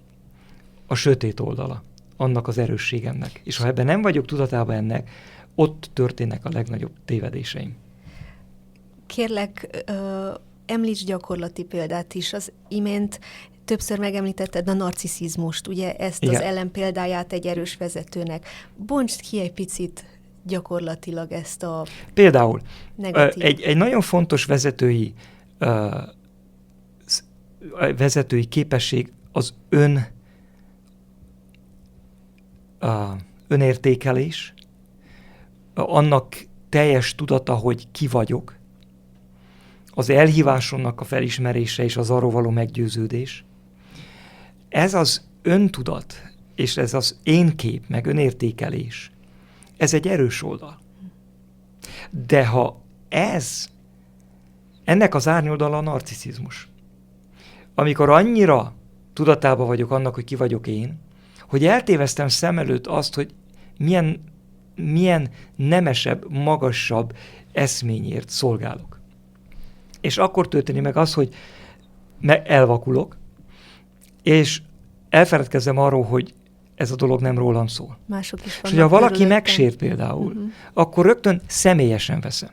A sötét oldala annak az erősségemnek. És ha ebben nem vagyok tudatában ennek, ott történnek a legnagyobb tévedéseim. Kérlek, említs gyakorlati példát is. Az imént többször megemlítetted a narciszizmust, ugye ezt igen. Az ellenpéldáját egy erős vezetőnek. Bontsd ki egy picit gyakorlatilag ezt a például negatív. Egy nagyon fontos vezetői képesség az önértékelés, annak teljes tudata, hogy ki vagyok, az elhívásomnak a felismerése és az arról való meggyőződés. Ez az öntudat, és ez az én kép, meg önértékelés, ez egy erős oldal. De ha ennek az árnyoldala a narciszizmus. Amikor annyira tudatában vagyok annak, hogy ki vagyok én, hogy eltéveztem szem előtt azt, hogy milyen nemesebb, magasabb eszményért szolgálok. És akkor történik meg az, hogy elvakulok, és elfeledkezzem arról, hogy ez a dolog nem rólam szól. Mások is vannak. És ha valaki megsért például, akkor rögtön személyesen veszem.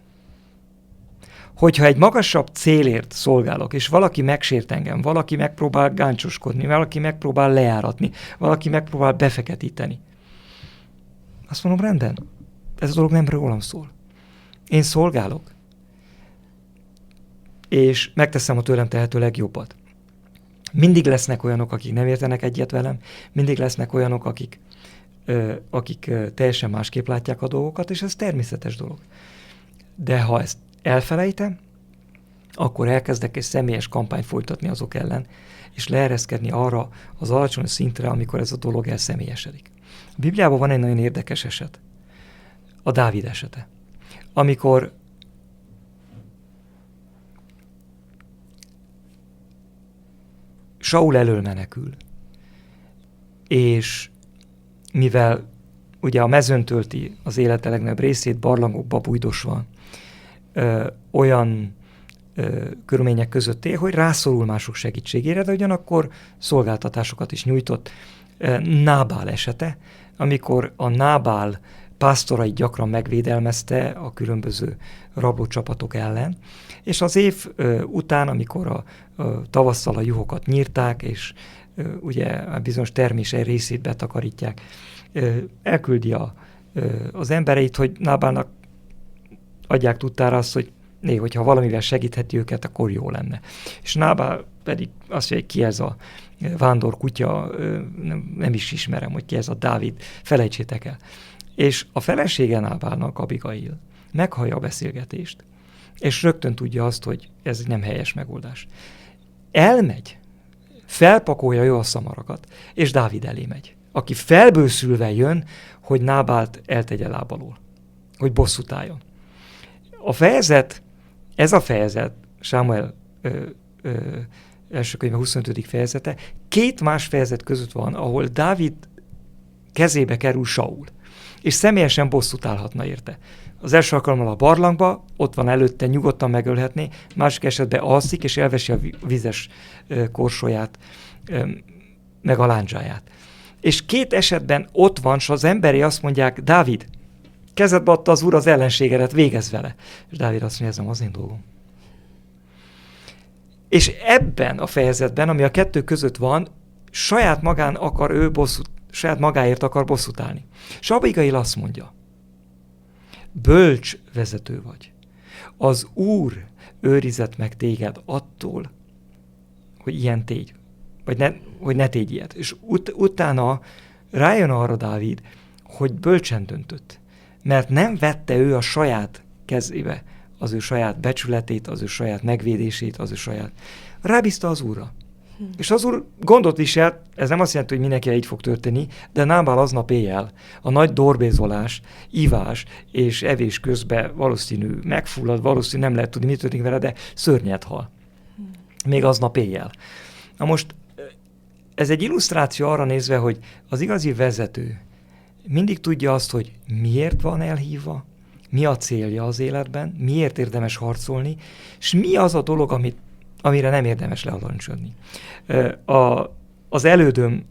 Hogyha egy magasabb célért szolgálok, és valaki megsért engem, valaki megpróbál gáncsoskodni, valaki megpróbál lejáratni, valaki megpróbál befeketíteni, azt mondom, rendben, ez a dolog nem rólam szól. Én szolgálok, és megteszem a tőlem tehető legjobbat. Mindig lesznek olyanok, akik nem értenek egyet velem, mindig lesznek olyanok, akik teljesen másképp látják a dolgokat, és ez természetes dolog. De ha ezt elfelejtem, akkor elkezdek egy személyes kampányt folytatni azok ellen, és leereszkedni arra az alacsony szintre, amikor ez a dolog elszemélyesedik. A Bibliában van egy nagyon érdekes eset, a Dávid esete, amikor Saul elől menekül, és mivel ugye a mezőn tölti az élete legnagyobb részét, barlangokba bújdosva, olyan körülmények között él, hogy rászorul mások segítségére, de ugyanakkor szolgáltatásokat is nyújtott. Nábál esete, amikor a Nábál pásztorait gyakran megvédelmezte a különböző rablócsapatok ellen, és az év után, amikor a tavasszal a juhokat nyírták, és ugye a bizonyos termés egy részét betakarítják, elküldi az embereit, hogy Nábálnak adják tudtára azt, hogy hogyha valamivel segítheti őket, akkor jó lenne. És Nábál pedig azt mondja, hogy ki ez a vándor kutya, nem is ismerem, hogy ki ez a Dávid, felejtsétek el. És a felesége Nábálnak, Abigail, meghallja a beszélgetést, és rögtön tudja azt, hogy ez nem helyes megoldás. Elmegy, felpakolja ő a szamarakat, és Dávid elé megy, aki felbőszülve jön, hogy Nábált eltegye láb alól, hogy bosszút álljon. Ez a fejezet, Sámuel első könyve 25. fejezete, 2 más fejezet között van, ahol Dávid kezébe kerül Saul, és személyesen bosszút állhatna érte. Az első alkalommal a barlangba, ott van előtte, nyugodtan megölhetné, másik esetben alszik, és elvesi a vizes korsóját, meg a lándzsáját. És 2 esetben ott van, és az emberi azt mondják, Dávid, kezedbe adta az Úr az ellenségedet, végezz vele. És Dávid azt mondja, ez nem az én dolgom. És ebben a fejezetben, ami a 2 között van, saját magáért akar bosszút állni. És Abigail azt mondja, bölcs vezető vagy. Az Úr őrizett meg téged attól, hogy ilyen tégy, hogy ne tégy ilyet. És utána rájön arra Dávid, hogy bölcsen döntött. Mert nem vette ő a saját kezébe az ő saját becsületét, az ő saját megvédését, az ő saját... Rábízta az Úrra. És az Úr gondot viselt, ez nem azt jelenti, hogy mindenki így fog történni, de Nábál aznap éjjel a nagy dorbézolás, ivás és evés közben valószínű megfullad, valószínű nem lehet tudni, mi történik vele, de szörnyet hal. Még aznap éjjel. Na most ez egy illusztráció arra nézve, hogy az igazi vezető mindig tudja azt, hogy miért van elhívva, mi a célja az életben, miért érdemes harcolni, és mi az a dolog, amire nem érdemes lealancsodni. Az elődöm,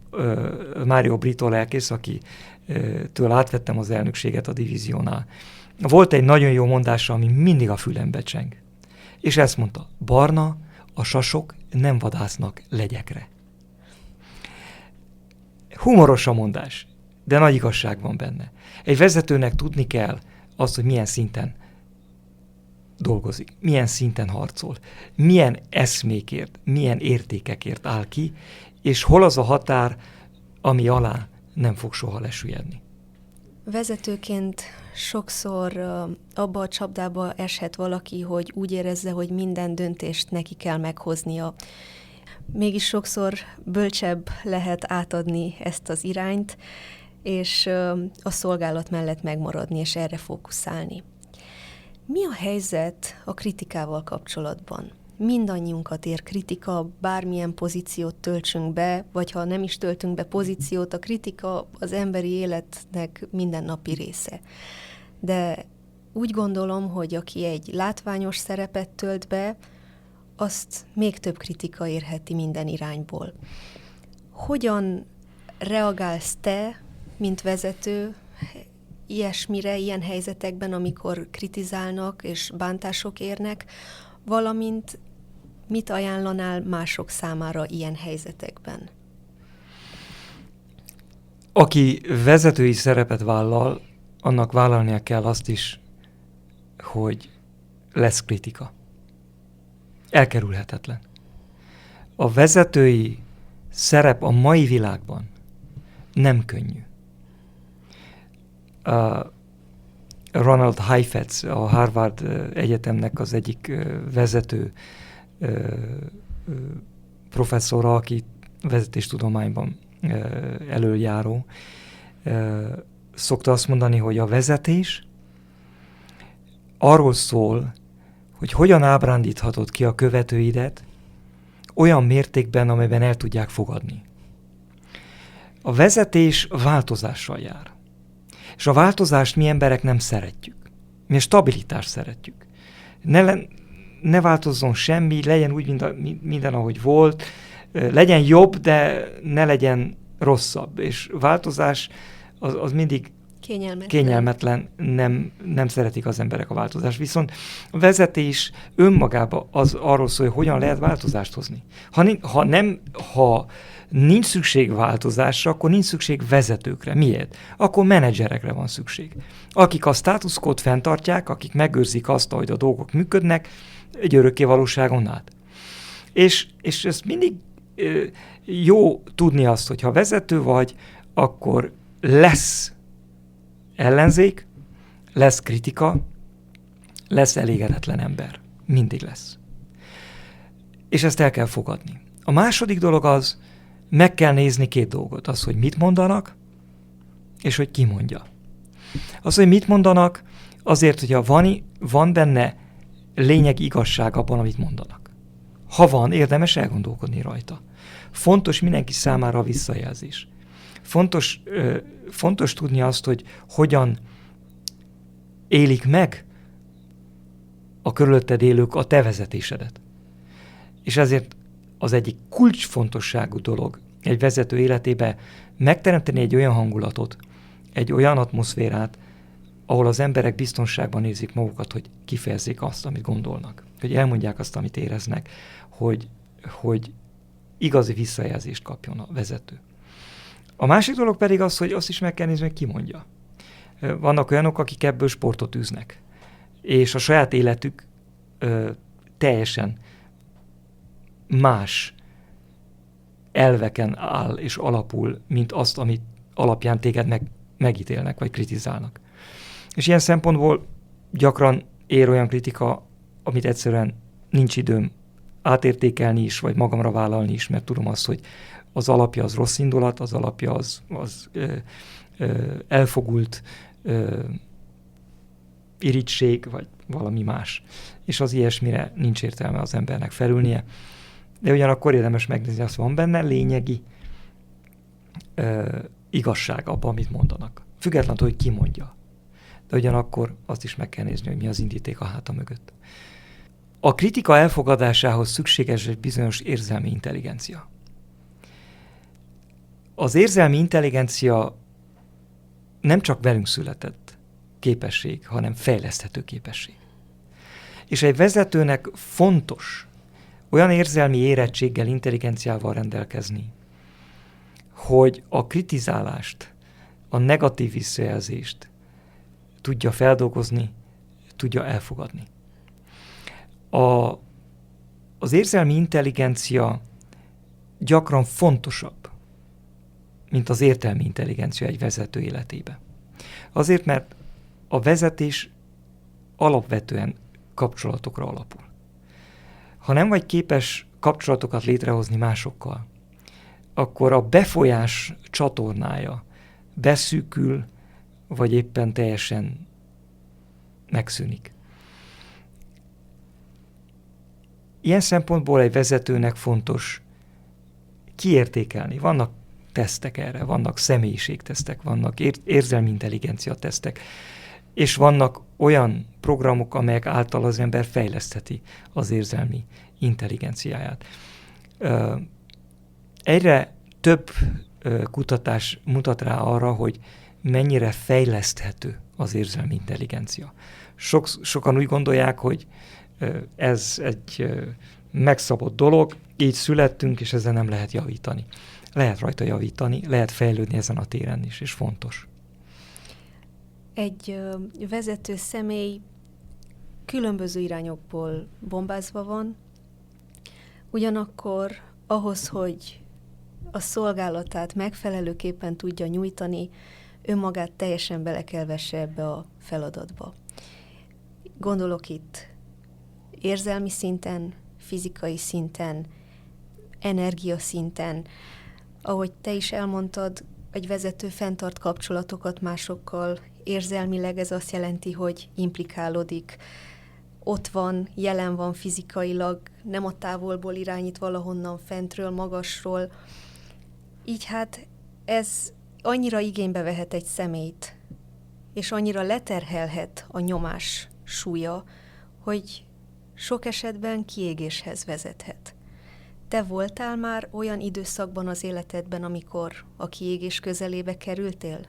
Mário Brito lelkész, akitől átvettem az elnökséget a divíziónál, volt egy nagyon jó mondása, ami mindig a fülembe cseng. És ezt mondta, barna, a sasok nem vadásznak legyekre. Humoros a mondás, de nagy igazság van benne. Egy vezetőnek tudni kell azt, hogy milyen szinten dolgozik, milyen szinten harcol, milyen eszmékért, milyen értékekért áll ki, és hol az a határ, ami alá nem fog soha lesüllyedni. Vezetőként sokszor abba a csapdába eshet valaki, hogy úgy érezze, hogy minden döntést neki kell meghoznia. Mégis sokszor bölcsebb lehet átadni ezt az irányt, és a szolgálat mellett megmaradni, és erre fókuszálni. Mi a helyzet a kritikával kapcsolatban? Mindannyiunkat ér kritika, bármilyen pozíciót töltsünk be, vagy ha nem is töltünk be pozíciót, a kritika az emberi életnek mindennapi része. De úgy gondolom, hogy aki egy látványos szerepet tölt be, azt még több kritika érheti minden irányból. Hogyan reagálsz te, mint vezető, ilyesmire, ilyen helyzetekben, amikor kritizálnak és bántások érnek, valamint mit ajánlanál mások számára ilyen helyzetekben? Aki vezetői szerepet vállal, annak vállalnia kell azt is, hogy lesz kritika. Elkerülhetetlen. A vezetői szerep a mai világban nem könnyű. Ronald Heifetz, a Harvard Egyetemnek az egyik vezető professzora, aki vezetéstudományban elöljáró, szokta azt mondani, hogy a vezetés arról szól, hogy hogyan ábrándíthatod ki a követőidet olyan mértékben, amelyben el tudják fogadni. A vezetés változással jár. És a változást mi emberek nem szeretjük. Mi a stabilitást szeretjük. ne változzon semmi, legyen úgy minden, ahogy volt, legyen jobb, de ne legyen rosszabb. És változás az mindig kényelmetlen, nem szeretik az emberek a változást. Viszont a vezetés önmagában az arról szól, hogy hogyan lehet változást hozni. Ha nincs szükség változásra, akkor nincs szükség vezetőkre. Miért? Akkor menedzserekre van szükség. Akik a status quo-t fenntartják, akik megőrzik azt, ahogy a dolgok működnek, egy örökké valóságon át. És ez mindig jó tudni azt, hogy ha vezető vagy, akkor lesz ellenzék, lesz kritika, lesz elégedetlen ember. Mindig lesz. És ezt el kell fogadni. A második dolog az, meg kell nézni 2 dolgot. Az, hogy mit mondanak, és hogy ki mondja. Az, hogy mit mondanak, azért, hogyha van benne lényeg igazság abban, amit mondanak. Ha van, érdemes elgondolkodni rajta. Fontos mindenki számára a visszajelzés. Fontos tudni azt, hogy hogyan élik meg a körülötted élők a te vezetésedet. És ezért az egyik kulcsfontosságú dolog egy vezető életébe megteremteni egy olyan hangulatot, egy olyan atmoszférát, ahol az emberek biztonságban érzik magukat, hogy kifejezzék azt, amit gondolnak. Hogy elmondják azt, amit éreznek, hogy igazi visszajelzést kapjon a vezető. A másik dolog pedig az, hogy azt is meg kell nézni, hogy ki mondja. Vannak olyanok, akik ebből sportot űznek, és a saját életük teljesen más elveken áll és alapul, mint azt, amit alapján téged megítélnek, vagy kritizálnak. És ilyen szempontból gyakran ér olyan kritika, amit egyszerűen nincs időm átértékelni is, vagy magamra vállalni is, mert tudom azt, hogy az alapja az rossz indulat, az alapja az elfogult irigység, vagy valami más. És az ilyesmire nincs értelme az embernek felülnie. De ugyanakkor érdemes megnézni, azt van benne lényegi igazság abban, amit mondanak. Függetlenül, hogy ki mondja. De ugyanakkor azt is meg kell nézni, hogy mi az indíték a háta mögött. A kritika elfogadásához szükséges egy bizonyos érzelmi intelligencia. Az érzelmi intelligencia nem csak velünk született képesség, hanem fejleszthető képesség. És egy vezetőnek fontos olyan érzelmi érettséggel, intelligenciával rendelkezni, hogy a kritizálást, a negatív visszajelzést tudja feldolgozni, tudja elfogadni. Az érzelmi intelligencia gyakran fontosabb, mint az értelmi intelligencia egy vezető életébe. Azért, mert a vezetés alapvetően kapcsolatokra alapul. Ha nem vagy képes kapcsolatokat létrehozni másokkal, akkor a befolyás csatornája beszűkül, vagy éppen teljesen megszűnik. Ilyen szempontból egy vezetőnek fontos kiértékelni. Vannak tesztek erre, vannak személyiségtesztek, vannak érzelmi intelligencia tesztek, és vannak olyan programok, amelyek által az ember fejlesztheti az érzelmi intelligenciáját. Egyre több kutatás mutat rá arra, hogy mennyire fejleszthető az érzelmi intelligencia. Sokan úgy gondolják, hogy ez egy megszabott dolog, így születtünk, és ezzel nem lehet javítani. Lehet rajta javítani, lehet fejlődni ezen a téren is, és fontos. Egy vezető személy különböző irányokból bombázva van, ugyanakkor ahhoz, hogy a szolgálatát megfelelőképpen tudja nyújtani, önmagát teljesen bele kell vesse ebbe a feladatba. Gondolok itt érzelmi szinten, fizikai szinten, energia szinten. Ahogy te is elmondtad, egy vezető fenntart kapcsolatokat másokkal, érzelmileg ez azt jelenti, hogy implikálódik, ott van, jelen van fizikailag, nem a távolból irányít valahonnan fentről, magasról. Így hát ez annyira igénybe vehet egy személyt, és annyira leterhelhet a nyomás súlya, hogy sok esetben kiégéshez vezethet. Te voltál már olyan időszakban az életedben, amikor a kiégés közelébe kerültél?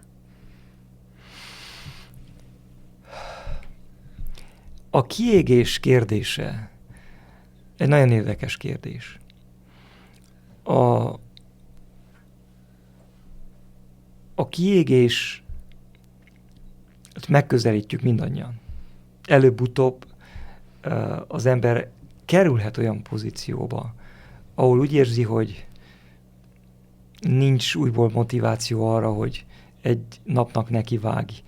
A kiégés kérdése egy nagyon érdekes kérdés. A kiégés megközelítjük mindannyian. Előbb-utóbb az ember kerülhet olyan pozícióba, ahol úgy érzi, hogy nincs újból motiváció arra, hogy egy napnak nekivágj,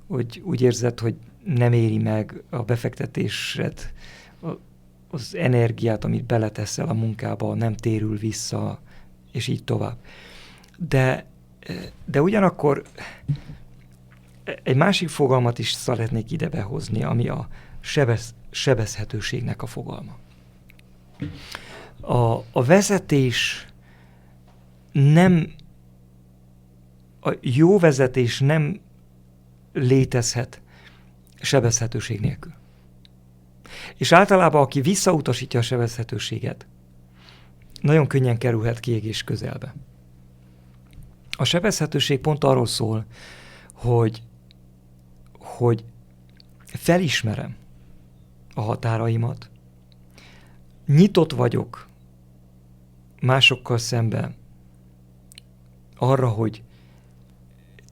hogy úgy érzed, hogy nem éri meg a befektetésed, az energiát, amit beleteszel a munkába, nem térül vissza, és így tovább. De ugyanakkor egy másik fogalmat is szeretnék ide behozni, ami a sebezhetőségnek a fogalma. A vezetés a jó vezetés nem létezhet sebezhetőség nélkül. És általában, aki visszautasítja a sebezhetőséget, nagyon könnyen kerülhet kiégés közelbe. A sebezhetőség pont arról szól, hogy felismerem a határaimat, nyitott vagyok másokkal szemben arra, hogy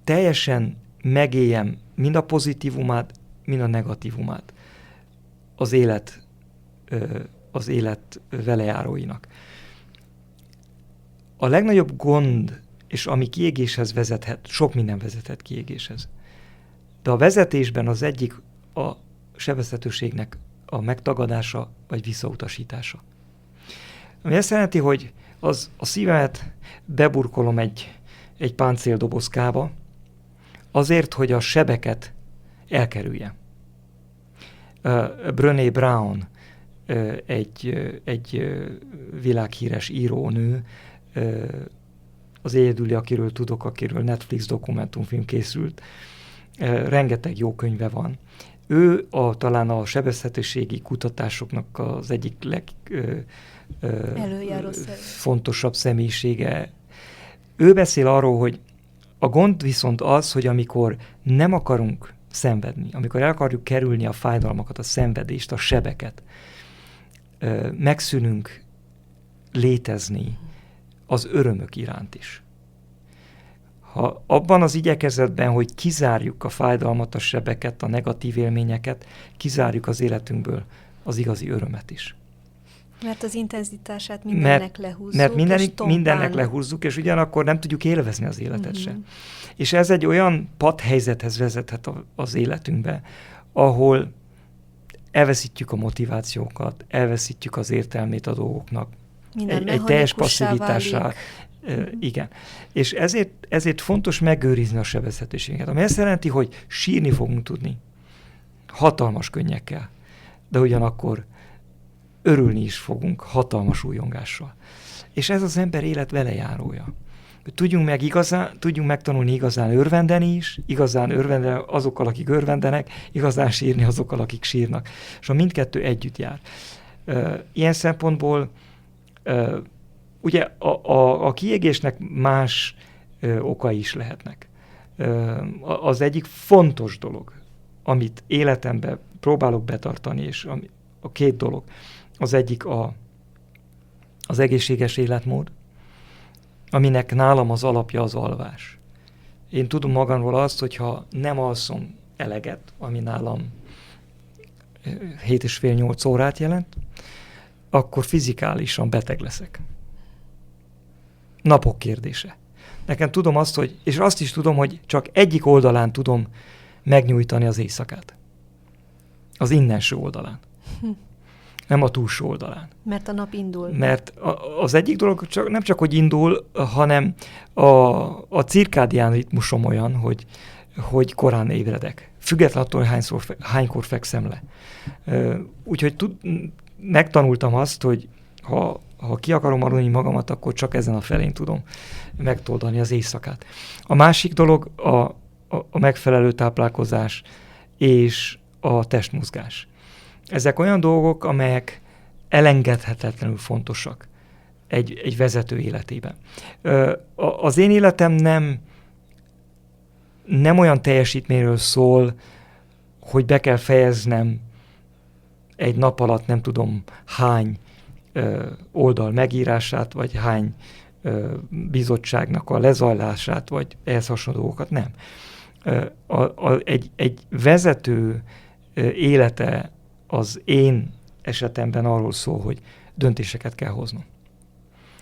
teljesen megéljem mind a pozitívumát, mind a negatívumát az élet velejáróinak. A legnagyobb gond, és ami kiégéshez vezethet, sok minden vezethet kiégéshez. De a vezetésben az egyik a sebezhetőségnek a megtagadása vagy visszautasítása. Ami azt jelenti, hogy a szívemet beburkolom egy páncéldobozkába, azért, hogy a sebeket elkerülje. Brené Brown, egy világhíres írónő, az egyedüli, akiről tudok, akiről Netflix dokumentumfilm készült, rengeteg jó könyve van. Ő talán a sebezhetőségi kutatásoknak az egyik legfontosabb személyisége. Ő beszél arról, hogy a gond viszont az, hogy amikor nem akarunk szenvedni, amikor el akarjuk kerülni a fájdalmakat, a szenvedést, a sebeket, megszűnünk létezni az örömök iránt is. Ha abban az igyekezetben, hogy kizárjuk a fájdalmat, a sebeket, a negatív élményeket, kizárjuk az életünkből az igazi örömet is. Mert az intenzitását mindennek lehúzzuk. Mert mindennek lehúzzuk, és ugyanakkor nem tudjuk élvezni az életet sem. És ez egy olyan padhelyzethez vezethet az életünkbe, ahol elveszítjük a motivációkat, elveszítjük az értelmét a dolgoknak. Egy teljes passzivitásra. Igen. És ezért fontos megőrizni a sebezhetőséget. Ami azt jelenti, hogy sírni fogunk tudni. Hatalmas könnyekkel. De ugyanakkor örülni is fogunk hatalmas újongással. És ez az ember élet velejárója. Tudjunk megtanulni igazán örvendeni is, igazán örvendeni azokkal, akik örvendenek, igazán sírni azokkal, akik sírnak. És a mindkettő együtt jár. Ilyen szempontból ugye a kiégésnek más okai is lehetnek. Az egyik fontos dolog, amit életemben próbálok betartani, és a két dolog, az egyik az egészséges életmód, aminek nálam az alapja az alvás. Én tudom magamról azt, hogyha nem alszom eleget, ami nálam 7,5-8 órát jelent, akkor fizikálisan beteg leszek. Napok kérdése. Nekem tudom azt, és azt is tudom, hogy csak egyik oldalán tudom megnyújtani az éjszakát. Az innenső oldalán. Nem a túlsó oldalán. Mert a nap indul. Mert az egyik dolog nem csak, hogy indul, hanem a cirkádián ritmusom olyan, hogy korán ébredek. Függetlenül attól, hogy hánykor fekszem le. Úgyhogy megtanultam azt, hogy ha ki akarom aludni magamat, akkor csak ezen a felén tudom megtoldani az éjszakát. A másik dolog a megfelelő táplálkozás és a testmozgás. Ezek olyan dolgok, amelyek elengedhetetlenül fontosak egy vezető életében. Az én életem nem olyan teljesítményről szól, hogy be kell fejeznem egy nap alatt nem tudom hány oldal megírását, vagy hány bizottságnak a lezajlását, vagy ehhez hasonló dolgokat. Nem. Egy vezető élete az én esetemben arról szól, hogy döntéseket kell hoznom.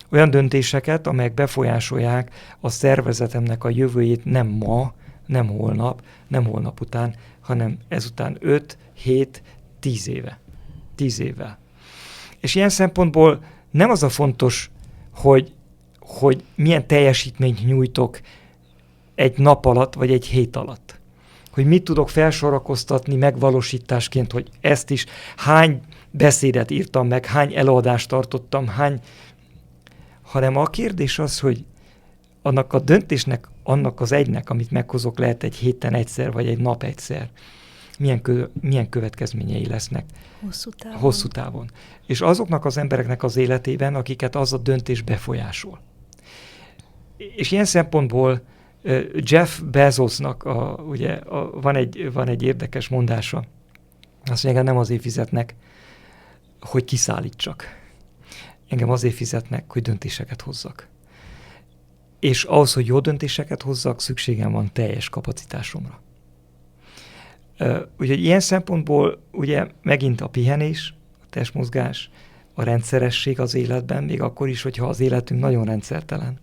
Olyan döntéseket, amelyek befolyásolják a szervezetemnek a jövőjét nem ma, nem holnap, nem holnap után, hanem ezután 5, 7, 10 éve. 10 évvel. És ilyen szempontból nem az a fontos, hogy milyen teljesítményt nyújtok egy nap alatt, vagy egy hét alatt. Hogy mit tudok felsorakoztatni megvalósításként, hogy ezt is, hány beszédet írtam meg, hány előadást tartottam, hanem a kérdés az, hogy annak a döntésnek, annak az egynek, amit meghozok, lehet egy héten egyszer, vagy egy nap egyszer, milyen következményei lesznek hosszú távon. És azoknak az embereknek az életében, akiket az a döntés befolyásol. És ilyen szempontból Jeff Bezosnak van egy érdekes mondása. Azt mondja, nem azért fizetnek, hogy kiszállítsak. Engem azért fizetnek, hogy döntéseket hozzak. És ahhoz, hogy jó döntéseket hozzak, szükségem van teljes kapacitásomra. Úgyhogy ilyen szempontból ugye megint a pihenés, a testmozgás, a rendszeresség az életben, még akkor is, hogyha az életünk nagyon rendszertelen.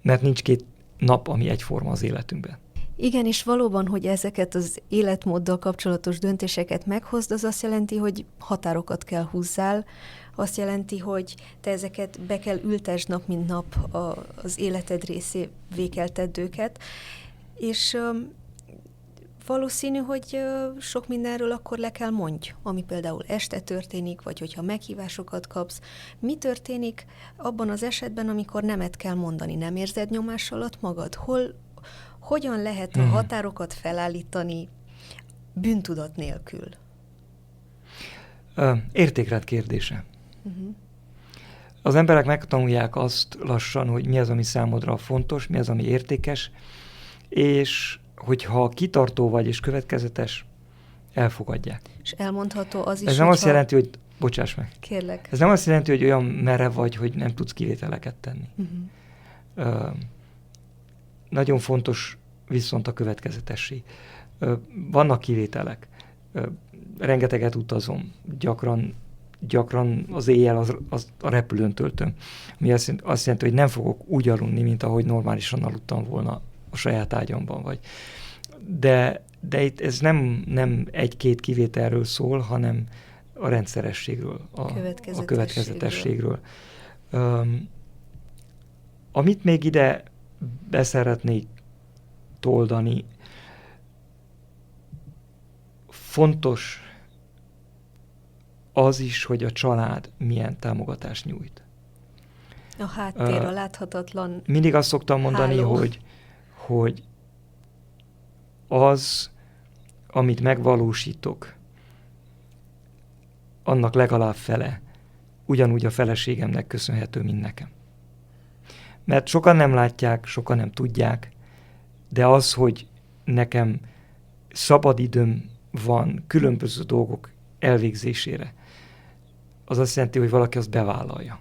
Mert nincs 2 nap, ami egyforma az életünkben. Igen, és valóban, hogy ezeket az életmóddal kapcsolatos döntéseket meghozd, az azt jelenti, hogy határokat kell húzzál, azt jelenti, hogy te ezeket be kell ültesd nap, mint nap az életed részévé kell tedd őket, és valószínű, hogy sok mindenről akkor le kell mondj, ami például este történik, vagy hogyha meghívásokat kapsz. Mi történik abban az esetben, amikor nemet kell mondani? Nem érzed nyomás alatt magad? Hogyan lehet a határokat felállítani bűntudat nélkül? Értékrend kérdése. Az emberek megtanulják azt lassan, hogy mi az, ami számodra fontos, mi az, ami értékes, és hogyha kitartó vagy és következetes, elfogadják. És elmondható az is, ez nem azt jelenti, hogy bocsáss meg. Kérlek. Ez nem azt jelenti, hogy olyan merev vagy, hogy nem tudsz kivételeket tenni. Nagyon fontos viszont a következetesség. Vannak kivételek. Rengeteget utazom. Gyakran az éjjel a repülőn töltöm. Ami azt jelenti, hogy nem fogok úgy aludni, mint ahogy normálisan aludtam volna a saját ágyamban. De itt ez nem 1-2 kivételről szól, hanem a rendszerességről, a következetességről. Amit még ide beszeretnék toldani, fontos az is, hogy a család milyen támogatást nyújt. A háttér, a láthatatlan mindig azt szoktam mondani, hogy az, amit megvalósítok, annak legalább fele ugyanúgy a feleségemnek köszönhető, mint nekem. Mert sokan nem látják, sokan nem tudják, de az, hogy nekem szabad időm van különböző dolgok elvégzésére, az azt jelenti, hogy valaki azt bevállalja.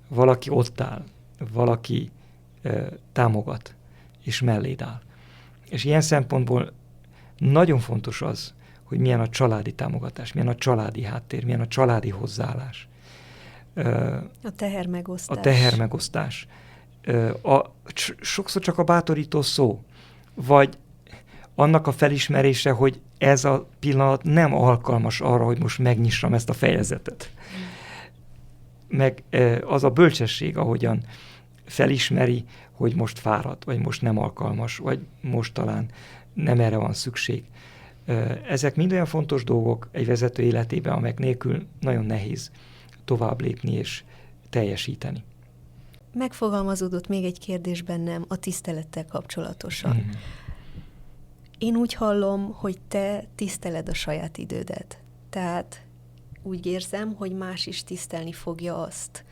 Valaki ott áll, valaki támogat, és melléd áll. És ilyen szempontból nagyon fontos az, hogy milyen a családi támogatás, milyen a családi háttér, milyen a családi hozzáállás. A tehermegosztás. A tehermegosztás. Sokszor csak a bátorító szó, vagy annak a felismerése, hogy ez a pillanat nem alkalmas arra, hogy most megnyissam ezt a fejezetet. Meg az a bölcsesség, ahogyan felismeri, hogy most fáradt, vagy most nem alkalmas, vagy most talán nem erre van szükség. Ezek mind olyan fontos dolgok egy vezető életében, amelyek nélkül nagyon nehéz tovább lépni és teljesíteni. Megfogalmazódott még egy kérdés bennem a tisztelettel kapcsolatosan. Én úgy hallom, hogy te tiszteled a saját idődet. Tehát úgy érzem, hogy más is tisztelni fogja azt,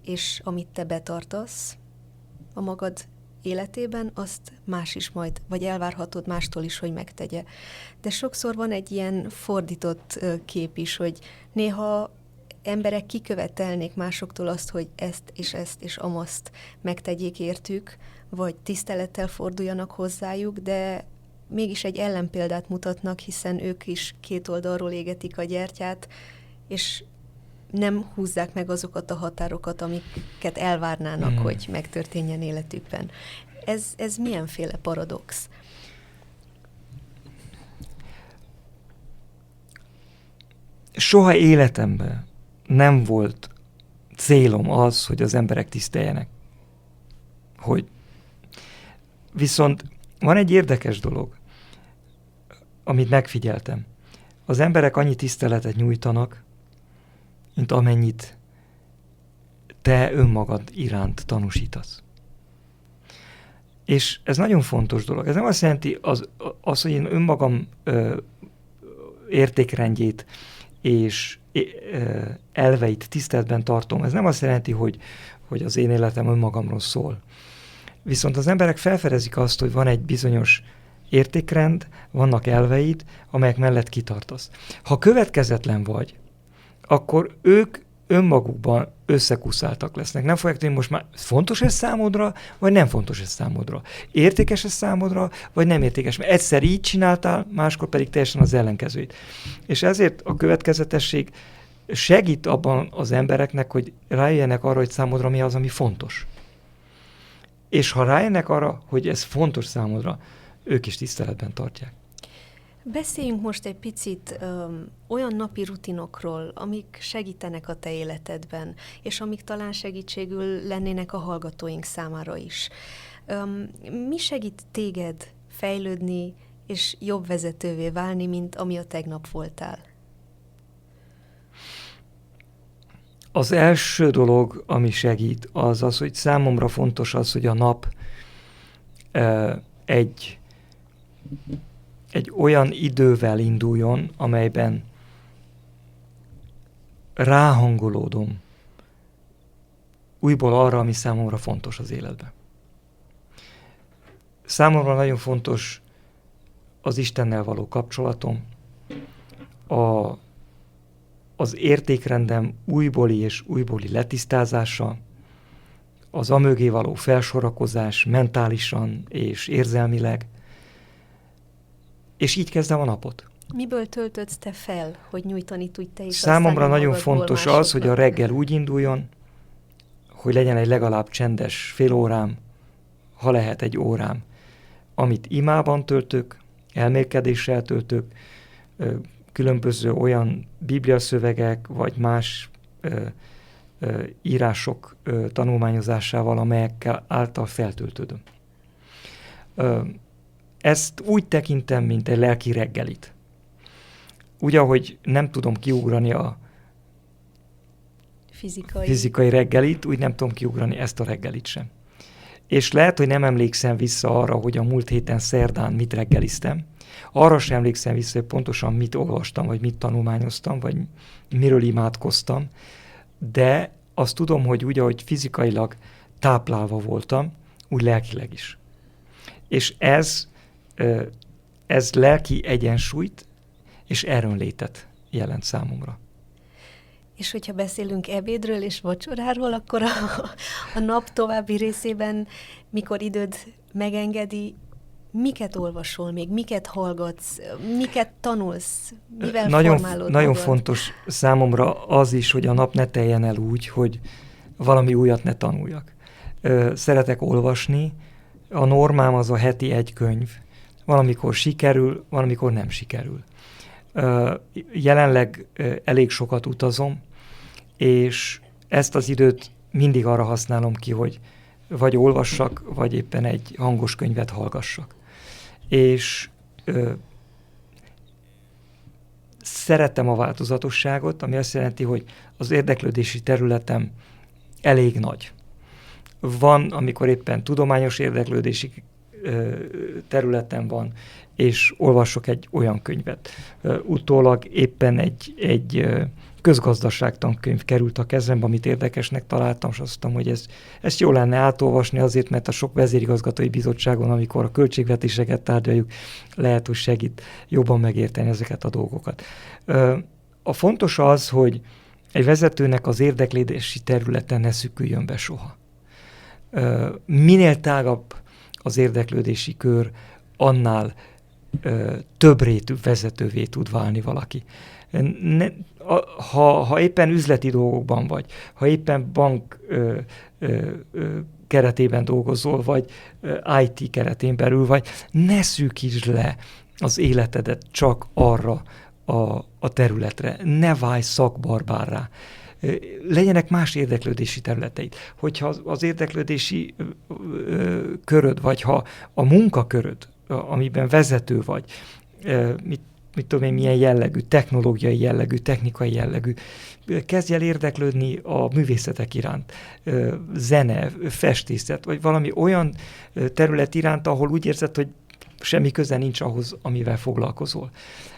és amit te betartasz a magad életében, azt más is majd, vagy elvárhatod mástól is, hogy megtegye. De sokszor van egy ilyen fordított kép is, hogy néha emberek kikövetelnék másoktól azt, hogy ezt és amazt megtegyék értük, vagy tisztelettel forduljanak hozzájuk, de mégis egy ellenpéldát mutatnak, hiszen ők is két oldalról égetik a gyertyát, és nem húzzák meg azokat a határokat, amiket elvárnának, hogy megtörténjen életükben. Ez milyenféle paradox? Soha életemben nem volt célom az, hogy az emberek tiszteljenek. Viszont van egy érdekes dolog, amit megfigyeltem. Az emberek annyi tiszteletet nyújtanak, mint amennyit te önmagad iránt tanúsítasz. És ez nagyon fontos dolog. Ez nem azt jelenti, hogy én önmagam értékrendjét és elveit tiszteletben tartom. Ez nem azt jelenti, hogy az én életem önmagamról szól. Viszont az emberek felfedezik azt, hogy van egy bizonyos értékrend, vannak elveid, amelyek mellett kitartasz. Ha következetlen vagy, akkor ők önmagukban összekuszáltak lesznek. Nem fogják tudni, most már fontos ez számodra, vagy nem fontos ez számodra. Értékes ez számodra, vagy nem értékes. Mert egyszer így csináltál, máskor pedig teljesen az ellenkezőjét. És ezért a következetesség segít abban az embereknek, hogy rájöjjenek arra, hogy számodra mi az, ami fontos. És ha rájönnek arra, hogy ez fontos számodra, ők is tiszteletben tartják. Beszéljünk most egy picit olyan napi rutinokról, amik segítenek a te életedben, és amik talán segítségül lennének a hallgatóink számára is. Mi segít téged fejlődni és jobb vezetővé válni, mint ami a tegnap voltál? Az első dolog, ami segít, az, hogy számomra fontos az, hogy a nap egy olyan idővel induljon, amelyben ráhangolódom újból arra, ami számomra fontos az életben. Számomra nagyon fontos az Istennel való kapcsolatom, az értékrendem újbóli és újbóli letisztázása, az amögé való felsorakozás mentálisan és érzelmileg, és így kezdem a napot. Miből töltödsz te fel, hogy nyújtani tudj te is? Számomra nagyon fontos az, hogy a reggel úgy induljon, hogy legyen egy legalább csendes fél órám, ha lehet egy órám, amit imában töltök, elmélkedéssel töltök, különböző olyan bibliaszövegek, vagy más írások tanulmányozásával, amelyekkel által feltöltödöm. Ezt úgy tekintem, mint egy lelki reggelit. Úgy, ahogy nem tudom kiugrani a fizikai reggelit, úgy nem tudom kiugrani ezt a reggelit sem. És lehet, hogy nem emlékszem vissza arra, hogy a múlt héten szerdán mit reggeliztem. Arra sem emlékszem vissza, hogy pontosan mit olvastam, vagy mit tanulmányoztam, vagy miről imádkoztam, de azt tudom, hogy úgy, ahogy fizikailag táplálva voltam, úgy lelkileg is. És ez lelki egyensúlyt és erőnlétet jelent számomra. És hogyha beszélünk ebédről és vacsoráról, akkor a nap további részében, mikor időd megengedi, miket olvasol még, miket hallgatsz, miket tanulsz, mivel formálod Nagyon fontos számomra az is, hogy a nap ne teljen el úgy, hogy valami újat ne tanuljak. Szeretek olvasni, a normám az a heti egy könyv. Valamikor sikerül, valamikor nem sikerül. Jelenleg elég sokat utazom, és ezt az időt mindig arra használom ki, hogy vagy olvassak, vagy éppen egy hangos könyvet hallgassak. És szeretem a változatosságot, ami azt jelenti, hogy az érdeklődési területem elég nagy. Van, amikor éppen tudományos érdeklődési területen van, és olvasok egy olyan könyvet. Utólag éppen egy közgazdaságtankönyv került a kezembe, amit érdekesnek találtam, és azt mondtam, hogy ezt jó lenne átolvasni azért, mert a sok vezérigazgatói bizottságon, amikor a költségvetéseket tárgyaljuk, lehet, hogy segít jobban megérteni ezeket a dolgokat. A fontos az, hogy egy vezetőnek az érdeklődési területen ne szűküljön be soha. Minél tágabb az érdeklődési kör, annál többrétű vezetővé tud válni valaki. Ha éppen üzleti dolgokban vagy, ha éppen bank keretében dolgozol, vagy IT keretén belül vagy, ne szűkítsd le az életedet csak arra a területre. Ne válj szakbarbárrá. Legyenek más érdeklődési területeid. Hogyha az érdeklődési köröd, vagy ha a munkaköröd, amiben vezető vagy, mit tudom én, milyen jellegű, technológiai jellegű, technikai jellegű, kezdj el érdeklődni a művészetek iránt, zene, festészet, vagy valami olyan terület iránt, ahol úgy érzed, hogy semmi köze nincs ahhoz, amivel foglalkozol.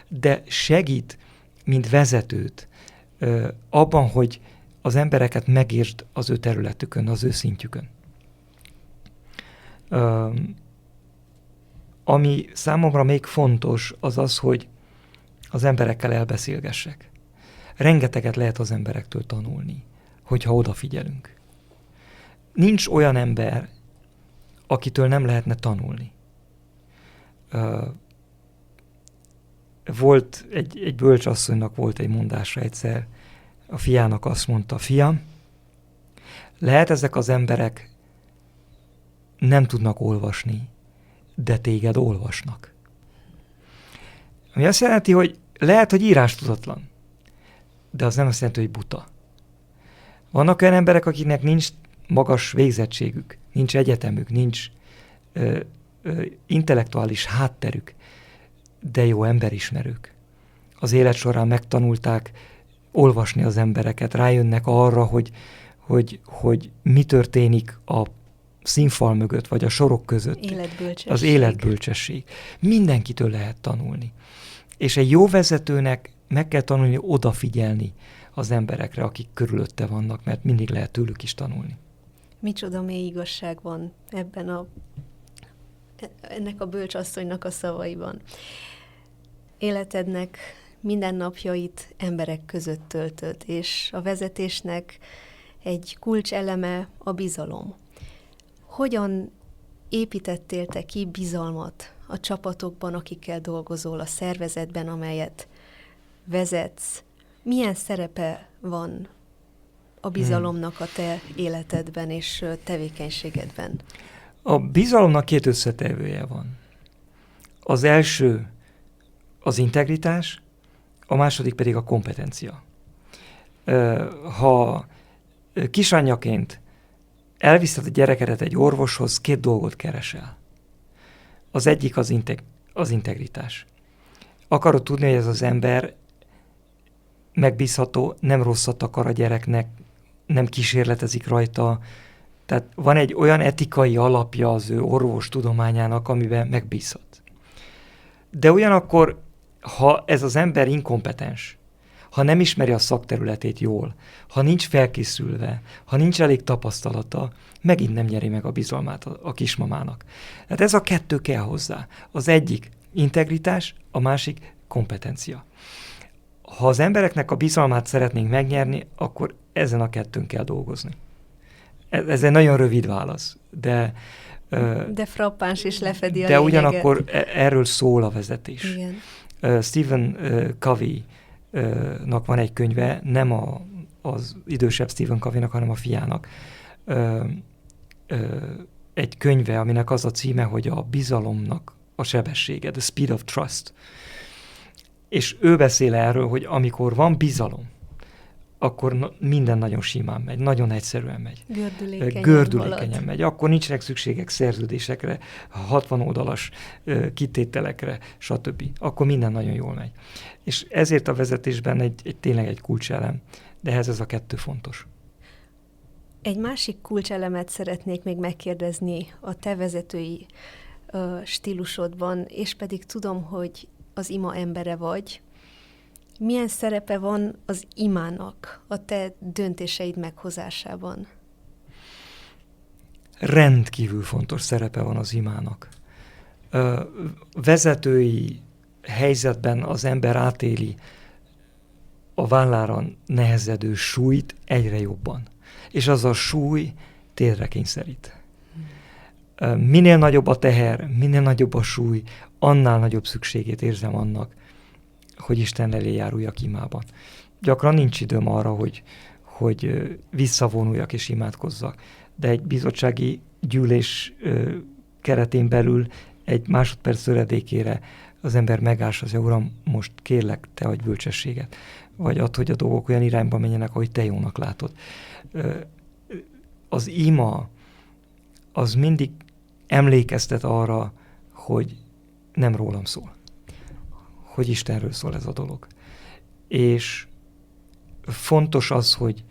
De segít, mint vezetőt, abban, hogy az embereket megértsd az ő területükön, az ő szintjükön. Ami számomra még fontos, az az, hogy az emberekkel elbeszélgessek. Rengeteget lehet az emberektől tanulni, hogyha odafigyelünk. Nincs olyan ember, akitől nem lehetne tanulni. Volt egy bölcsasszonynak volt egy mondása egyszer, a fiának azt mondta: fiam, lehet ezek az emberek nem tudnak olvasni, de téged olvasnak. Ami azt jelenti, hogy lehet, hogy írástudatlan, de az nem azt jelenti, hogy buta. Vannak olyan emberek, akiknek nincs magas végzettségük, nincs egyetemük, nincs intellektuális hátterük, de jó emberismerők. Az élet során megtanulták olvasni az embereket, rájönnek arra, hogy mi történik a színfal mögött, vagy a sorok között. Az életbölcsesség. Mindenkitől lehet tanulni. És egy jó vezetőnek meg kell tanulni odafigyelni az emberekre, akik körülötte vannak, mert mindig lehet tőlük is tanulni. Micsoda mély igazság van ennek a bölcsasszonynak a szavaiban. Életednek minden napjait emberek között töltöd, és a vezetésnek egy kulcseleme a bizalom. Hogyan építettél te ki bizalmat a csapatokban, akikkel dolgozol, a szervezetben, amelyet vezetsz? Milyen szerepe van a bizalomnak a te életedben és tevékenységedben? A bizalomnak két összetevője van. Az első az integritás, a második pedig a kompetencia. Ha kisanyjaként elviszed a gyerekedet egy orvoshoz, két dolgot keresel. Az egyik az integritás. Akarod tudni, hogy ez az ember megbízható, nem rosszat akar a gyereknek, nem kísérletezik rajta. Tehát van egy olyan etikai alapja az ő orvostudományának, amiben megbízhat. De ugyanakkor, ha ez az ember inkompetens, ha nem ismeri a szakterületét jól, ha nincs felkészülve, ha nincs elég tapasztalata, megint nem nyeri meg a bizalmát a kismamának. Hát ez a kettő kell hozzá. Az egyik integritás, a másik kompetencia. Ha az embereknek a bizalmát szeretnénk megnyerni, akkor ezen a kettőn kell dolgozni. Ez egy nagyon rövid válasz, de frappáns és lefedi a de lényeget. Ugyanakkor erről szól a vezetés. Igen. Stephen Covey-nak van egy könyve, nem az idősebb Stephen Covey-nak, hanem a fiának. Egy könyve, aminek az a címe, hogy a bizalomnak a sebessége, The Speed of Trust. És ő beszél erről, hogy amikor van bizalom, akkor minden nagyon simán megy, nagyon egyszerűen megy. Gördülékenyen megy. Akkor nincsenek szükségek szerződésekre, 60 oldalas kitételekre, stb. Akkor minden nagyon jól megy. És ezért a vezetésben tényleg egy kulcselem, de ehhez ez a kettő fontos. Egy másik kulcselemet szeretnék még megkérdezni a te vezetői stílusodban, és pedig tudom, hogy az ima embere vagy. Milyen szerepe van az imának a te döntéseid meghozásában? Rendkívül fontos szerepe van az imának. Vezetői helyzetben az ember átéli a vállára nehezedő súlyt egyre jobban. És az a súly térdre kényszerít. Minél nagyobb a teher, minél nagyobb a súly, annál nagyobb szükségét érzem annak, hogy Isten elé járuljak imában. Gyakran nincs időm arra, hogy visszavonuljak és imádkozzak. De egy bizottsági gyűlés keretén belül egy másodperc töredékére az ember megáll, az Uram, most kérlek, te adj bölcsességet. Vagy add, hogy a dolgok olyan irányba menjenek, ahogy te jónak látod. Az ima az mindig emlékeztet arra, hogy nem rólam szól. Hogy Istenről szól ez a dolog. És fontos az, hogy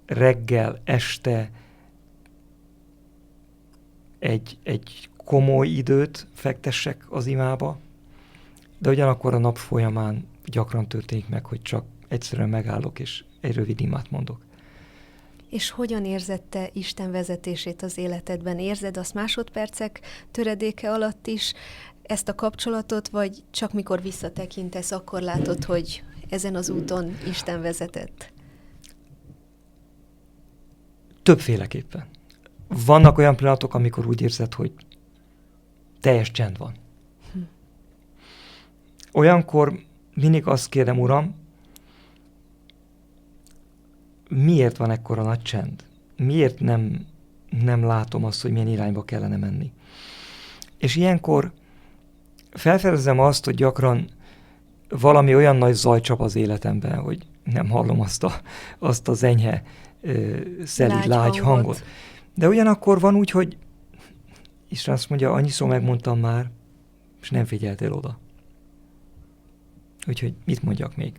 reggel, este egy komoly időt fektessek az imába, de ugyanakkor a nap folyamán gyakran történik meg, hogy csak egyszerűen megállok, és egy rövid imát mondok. És hogyan érzed te Isten vezetését az életedben? Érzed azt másodpercek töredéke alatt is, ezt a kapcsolatot, vagy csak mikor visszatekintesz, akkor látod, hogy ezen az úton Isten vezetett? Többféleképpen. Vannak olyan pillanatok, amikor úgy érzed, hogy teljes csend van. Olyankor mindig azt kérdem, Uram, miért van ekkora nagy csend? Miért nem látom azt, hogy milyen irányba kellene menni? És ilyenkor felfedezem azt, hogy gyakran valami olyan nagy zaj csap az életemben, hogy nem hallom azt az enyhe, szelíd, lágy hangot. De ugyanakkor van úgy, hogy Isten azt mondja, annyiszor megmondtam már, és nem figyeltél oda. Úgyhogy mit mondjak még?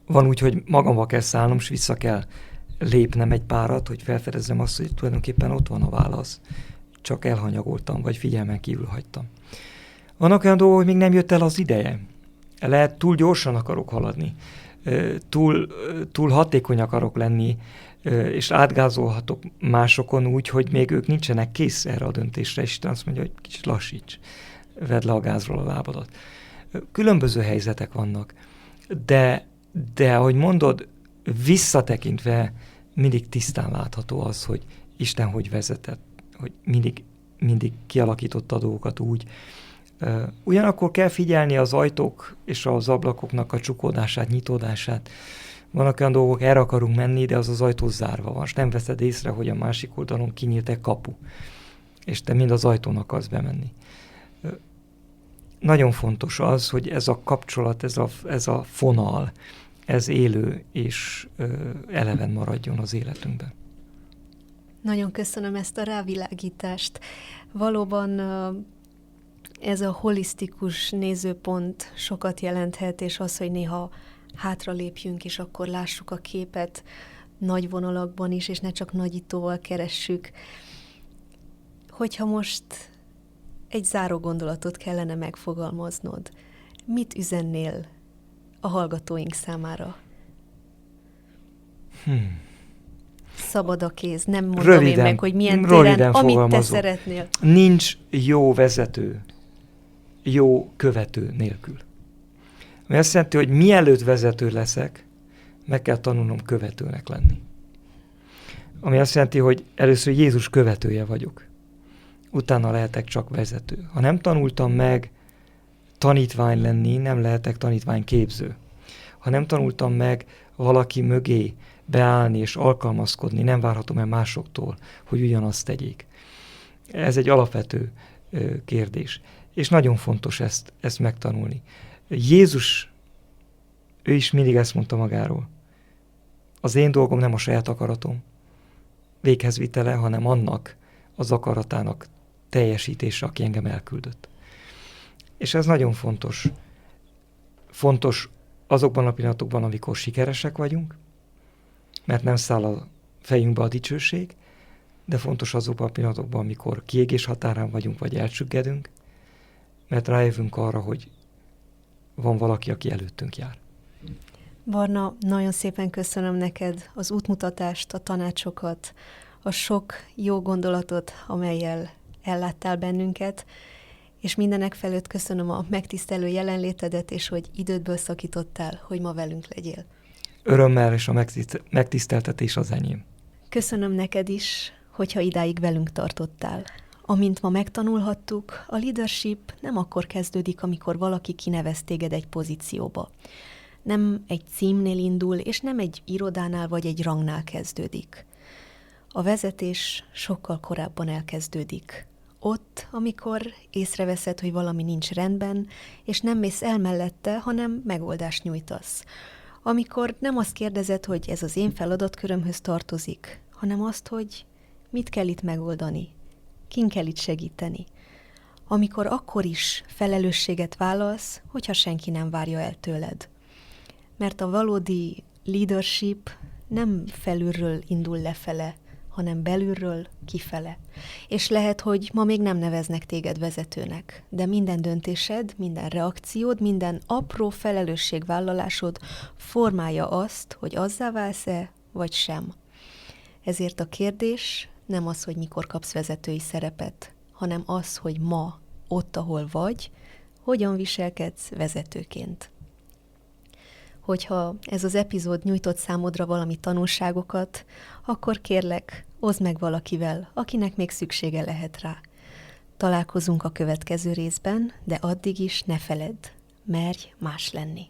Van úgy, hogy magamba kell szállnom, és vissza kell lépnem egy párat, hogy felfedezzem azt, hogy tulajdonképpen ott van a válasz. Csak elhanyagoltam, vagy figyelmen kívül hagytam. Vannak olyan dolgok, hogy még nem jött el az ideje. Lehet túl gyorsan akarok haladni, túl hatékony akarok lenni, és átgázolhatok másokon úgy, hogy még ők nincsenek kész erre a döntésre, és azt mondja, hogy kicsit lassíts, vedd le a gázról a lábadat. Különböző helyzetek vannak, de ahogy mondod, visszatekintve mindig tisztán látható az, hogy Isten hogy vezetett, hogy mindig kialakította a dolgokat úgy. Ugyanakkor kell figyelni az ajtók és az ablakoknak a csukódását, nyitódását. Vannak olyan dolgok, erre akarunk menni, de az ajtó zárva van, és nem veszed észre, hogy a másik oldalon kinyílt egy kapu, és te mind az ajtón akarsz bemenni. Nagyon fontos az, hogy ez a kapcsolat, ez a fonal, ez élő és eleven maradjon az életünkben. Nagyon köszönöm ezt a rávilágítást. Valóban ez a holisztikus nézőpont sokat jelenthet, és az, hogy néha hátralépjünk, és akkor lássuk a képet nagy vonalakban is, és ne csak nagyítóval keressük. Hogyha most egy záró gondolatot kellene megfogalmaznod, mit üzennél a hallgatóink számára? Szabad a kéz, nem mondom én meg, hogy milyen téren, amit te szeretnél. Nincs jó vezető, jó követő nélkül. Ami azt jelenti, hogy mielőtt vezető leszek, meg kell tanulnom követőnek lenni. Ami azt jelenti, hogy először Jézus követője vagyok. Utána lehetek csak vezető. Ha nem tanultam meg tanítvány lenni, nem lehetek tanítványképző. Ha nem tanultam meg valaki mögé beállni és alkalmazkodni, nem várhatom el másoktól, hogy ugyanazt tegyék. Ez egy alapvető kérdés. És nagyon fontos ezt megtanulni. Jézus, ő is mindig ezt mondta magáról. Az én dolgom nem a saját akaratom véghezvitele, hanem annak az akaratának teljesítése, aki engem elküldött. És ez nagyon fontos. Fontos azokban a pillanatokban, amikor sikeresek vagyunk, mert nem száll a fejünkbe a dicsőség, de fontos azokban a pillanatokban, amikor kiégés határán vagyunk, vagy elcsüggedünk, mert rájövünk arra, hogy van valaki, aki előttünk jár. Barna, nagyon szépen köszönöm neked az útmutatást, a tanácsokat, a sok jó gondolatot, amellyel elláttál bennünket, és mindenek felett köszönöm a megtisztelő jelenlétedet, és hogy idődből szakítottál, hogy ma velünk legyél. Örömmel, és a megtiszteltetés az enyém. Köszönöm neked is, hogyha idáig velünk tartottál. Amint ma megtanulhattuk, a leadership nem akkor kezdődik, amikor valaki kinevez téged egy pozícióba. Nem egy címnél indul, és nem egy irodánál vagy egy rangnál kezdődik. A vezetés sokkal korábban elkezdődik. Ott, amikor észreveszed, hogy valami nincs rendben, és nem mész el mellette, hanem megoldást nyújtasz. Amikor nem azt kérdezed, hogy ez az én feladatkörömhöz tartozik, hanem azt, hogy mit kell itt megoldani, kin kell itt segíteni. Amikor akkor is felelősséget vállalsz, hogyha senki nem várja el tőled. Mert a valódi leadership nem felülről indul lefele, hanem belülről kifele. És lehet, hogy ma még nem neveznek téged vezetőnek, de minden döntésed, minden reakciód, minden apró felelősségvállalásod formálja azt, hogy azzá válsz-e, vagy sem. Ezért a kérdés nem az, hogy mikor kapsz vezetői szerepet, hanem az, hogy ma, ott, ahol vagy, hogyan viselkedsz vezetőként. Hogyha ez az epizód nyújtott számodra valami tanulságokat, akkor kérlek, oszd meg valakivel, akinek még szüksége lehet rá. Találkozunk a következő részben, de addig is ne feledd, merj más lenni.